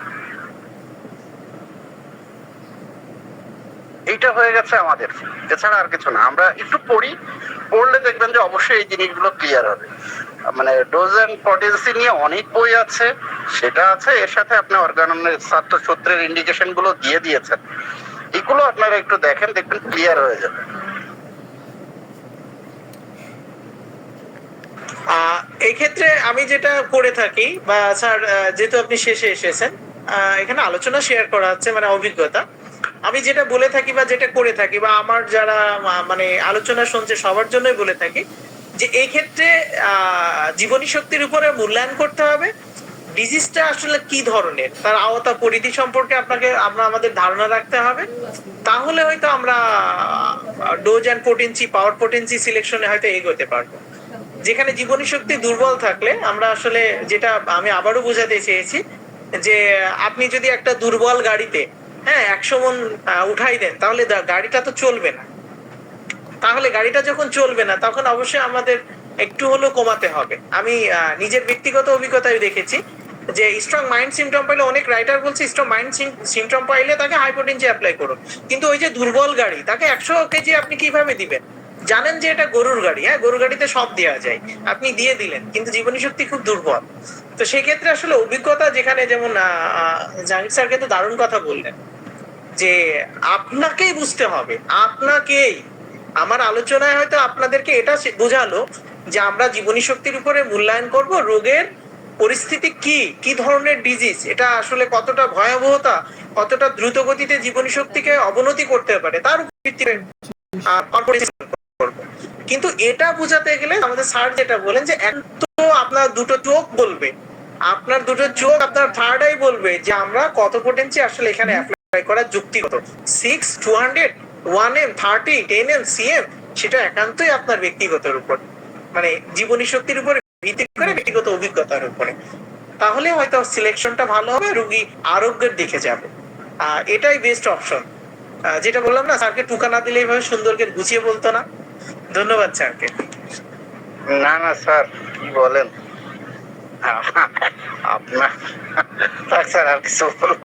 এইটা হয়ে গেছে আমাদের, এছাড়া আর কিছু না। আমরা একটু পড়লে দেখবেন যে অবশ্যই এই জিনিসগুলো ক্লিয়ার হবে। মানে ডোজ এন্ড পটেন্সি নিয়ে অনেক বই আছে, সেটা আছে, এর সাথে আপনি অর্গাননের ছাত্র সূত্রের ইন্ডিকেশন গুলো দিয়ে দিয়েছেন, এগুলো আপনারা একটু দেখবেন ক্লিয়ার হয়ে যাবে। এই ক্ষেত্রে আমি যেটা করে থাকি বা স্যার যেহেতু আপনি শেষে এসেছেন, এখানে আলোচনা শেয়ার করা হচ্ছে মানে অভিজ্ঞতা। আমি যেটা বলে থাকি বা যেটা করে থাকি বা আমার যারা মানে আলোচনা শুনছে সবার জন্যই বলে থাকি যে এই ক্ষেত্রে জীবনী শক্তির উপরে মূল্যায়ন করতে হবে। ডিজিজটা আসলে কি ধরনের, তার আওতা পরিধি সম্পর্কে আমরা আমাদের ধারণা রাখতে হবে। তাহলে হয়তো আমরা dose and potency, power potency সিলেকশনে হয়তো এগোতে পারবো। যেখানে জীবনী শক্তি দুর্বল থাকলে আমরা আসলে, যেটা আমি আবারও বোঝাতে চেয়েছি, যে আপনি যদি একটা দুর্বল গাড়িতে 100 মন উঠাই দেন, তাহলে গাড়িটা তো চলবে না। তাহলে গাড়িটা যখন চলবে না, তখন অবশ্যই আমাদের একটু হলেও কমাতে হবে। আমি নিজের ব্যক্তিগত অভিজ্ঞতায় দেখেছি যে স্ট্রং মাইন্ড সিমটম পাইলে, অনেক রাইটার বলছে স্ট্রং মাইন্ড সিমটম পাইলে তাকে হাইপোটেনসি অ্যাপ্লাই করুন। কিন্তু ওই যে দুর্বল গাড়ি, তাকে 100 কেজি আপনি কিভাবে দিবেন? জানেন যে এটা গরুর গাড়ি, গরুর গাড়িতে সব দেওয়া যায়, আপনি দিয়ে দিলেন, কিন্তু জীবনী শক্তি খুব দুর্বল। তো সেই ক্ষেত্রে আসলে অভিজ্ঞতা, যেখানে যেমন জাহিদ স্যার কিন্তু দারুণ কথা বললেন যে আপনাকেই বুঝতে হবে, আপনাকেই। আমার আলোচনায় হয়তো আপনাদেরকে এটা বোঝালো যে আমরা জীবনী শক্তির উপরে মূল্যায়ন করব রোগের পরিস্থিতি কি, কি ধরনের ডিজিজ, এটা আসলে কতটা ভয়াবহতা, কতটা দ্রুত গতিতে জীবনী শক্তিকে অবনতি করতে পারে, তার উপর ভিত্তি করে করব। কিন্তু এটা বোঝাতে গেলে আমাদের স্যার যেটা বলেন যে এত আপনার দুটো চোখ বলবে, আপনার দুটো চোখ, আপনার থার্ড আই বলবে যে আমরা কত পোটেন্সি আসলে এখানে অ্যাপ্লাই করার যুক্তিগত 6, 200, 1M, 30, 10M, CM, সেটা একান্তই আপনার ব্যক্তিগতের উপর, মানে জীবনী শক্তির উপরে ভিত্তি করে, ব্যক্তিগত অভিজ্ঞতার উপরে। তাহলে হয়তো সিলেকশনটা ভালো হবে, রোগী আরোগ্যের দিকে যাবে। এটাই বেস্ট অপশন। যেটা বললাম না, স্যারকে টুকা না দিলে এইভাবে সুন্দর করে গুছিয়ে বলতো না। ধন্যবাদ স্যারকে। না না স্যার, কি বলেন আপনার, স্যার আর কিছু বলবো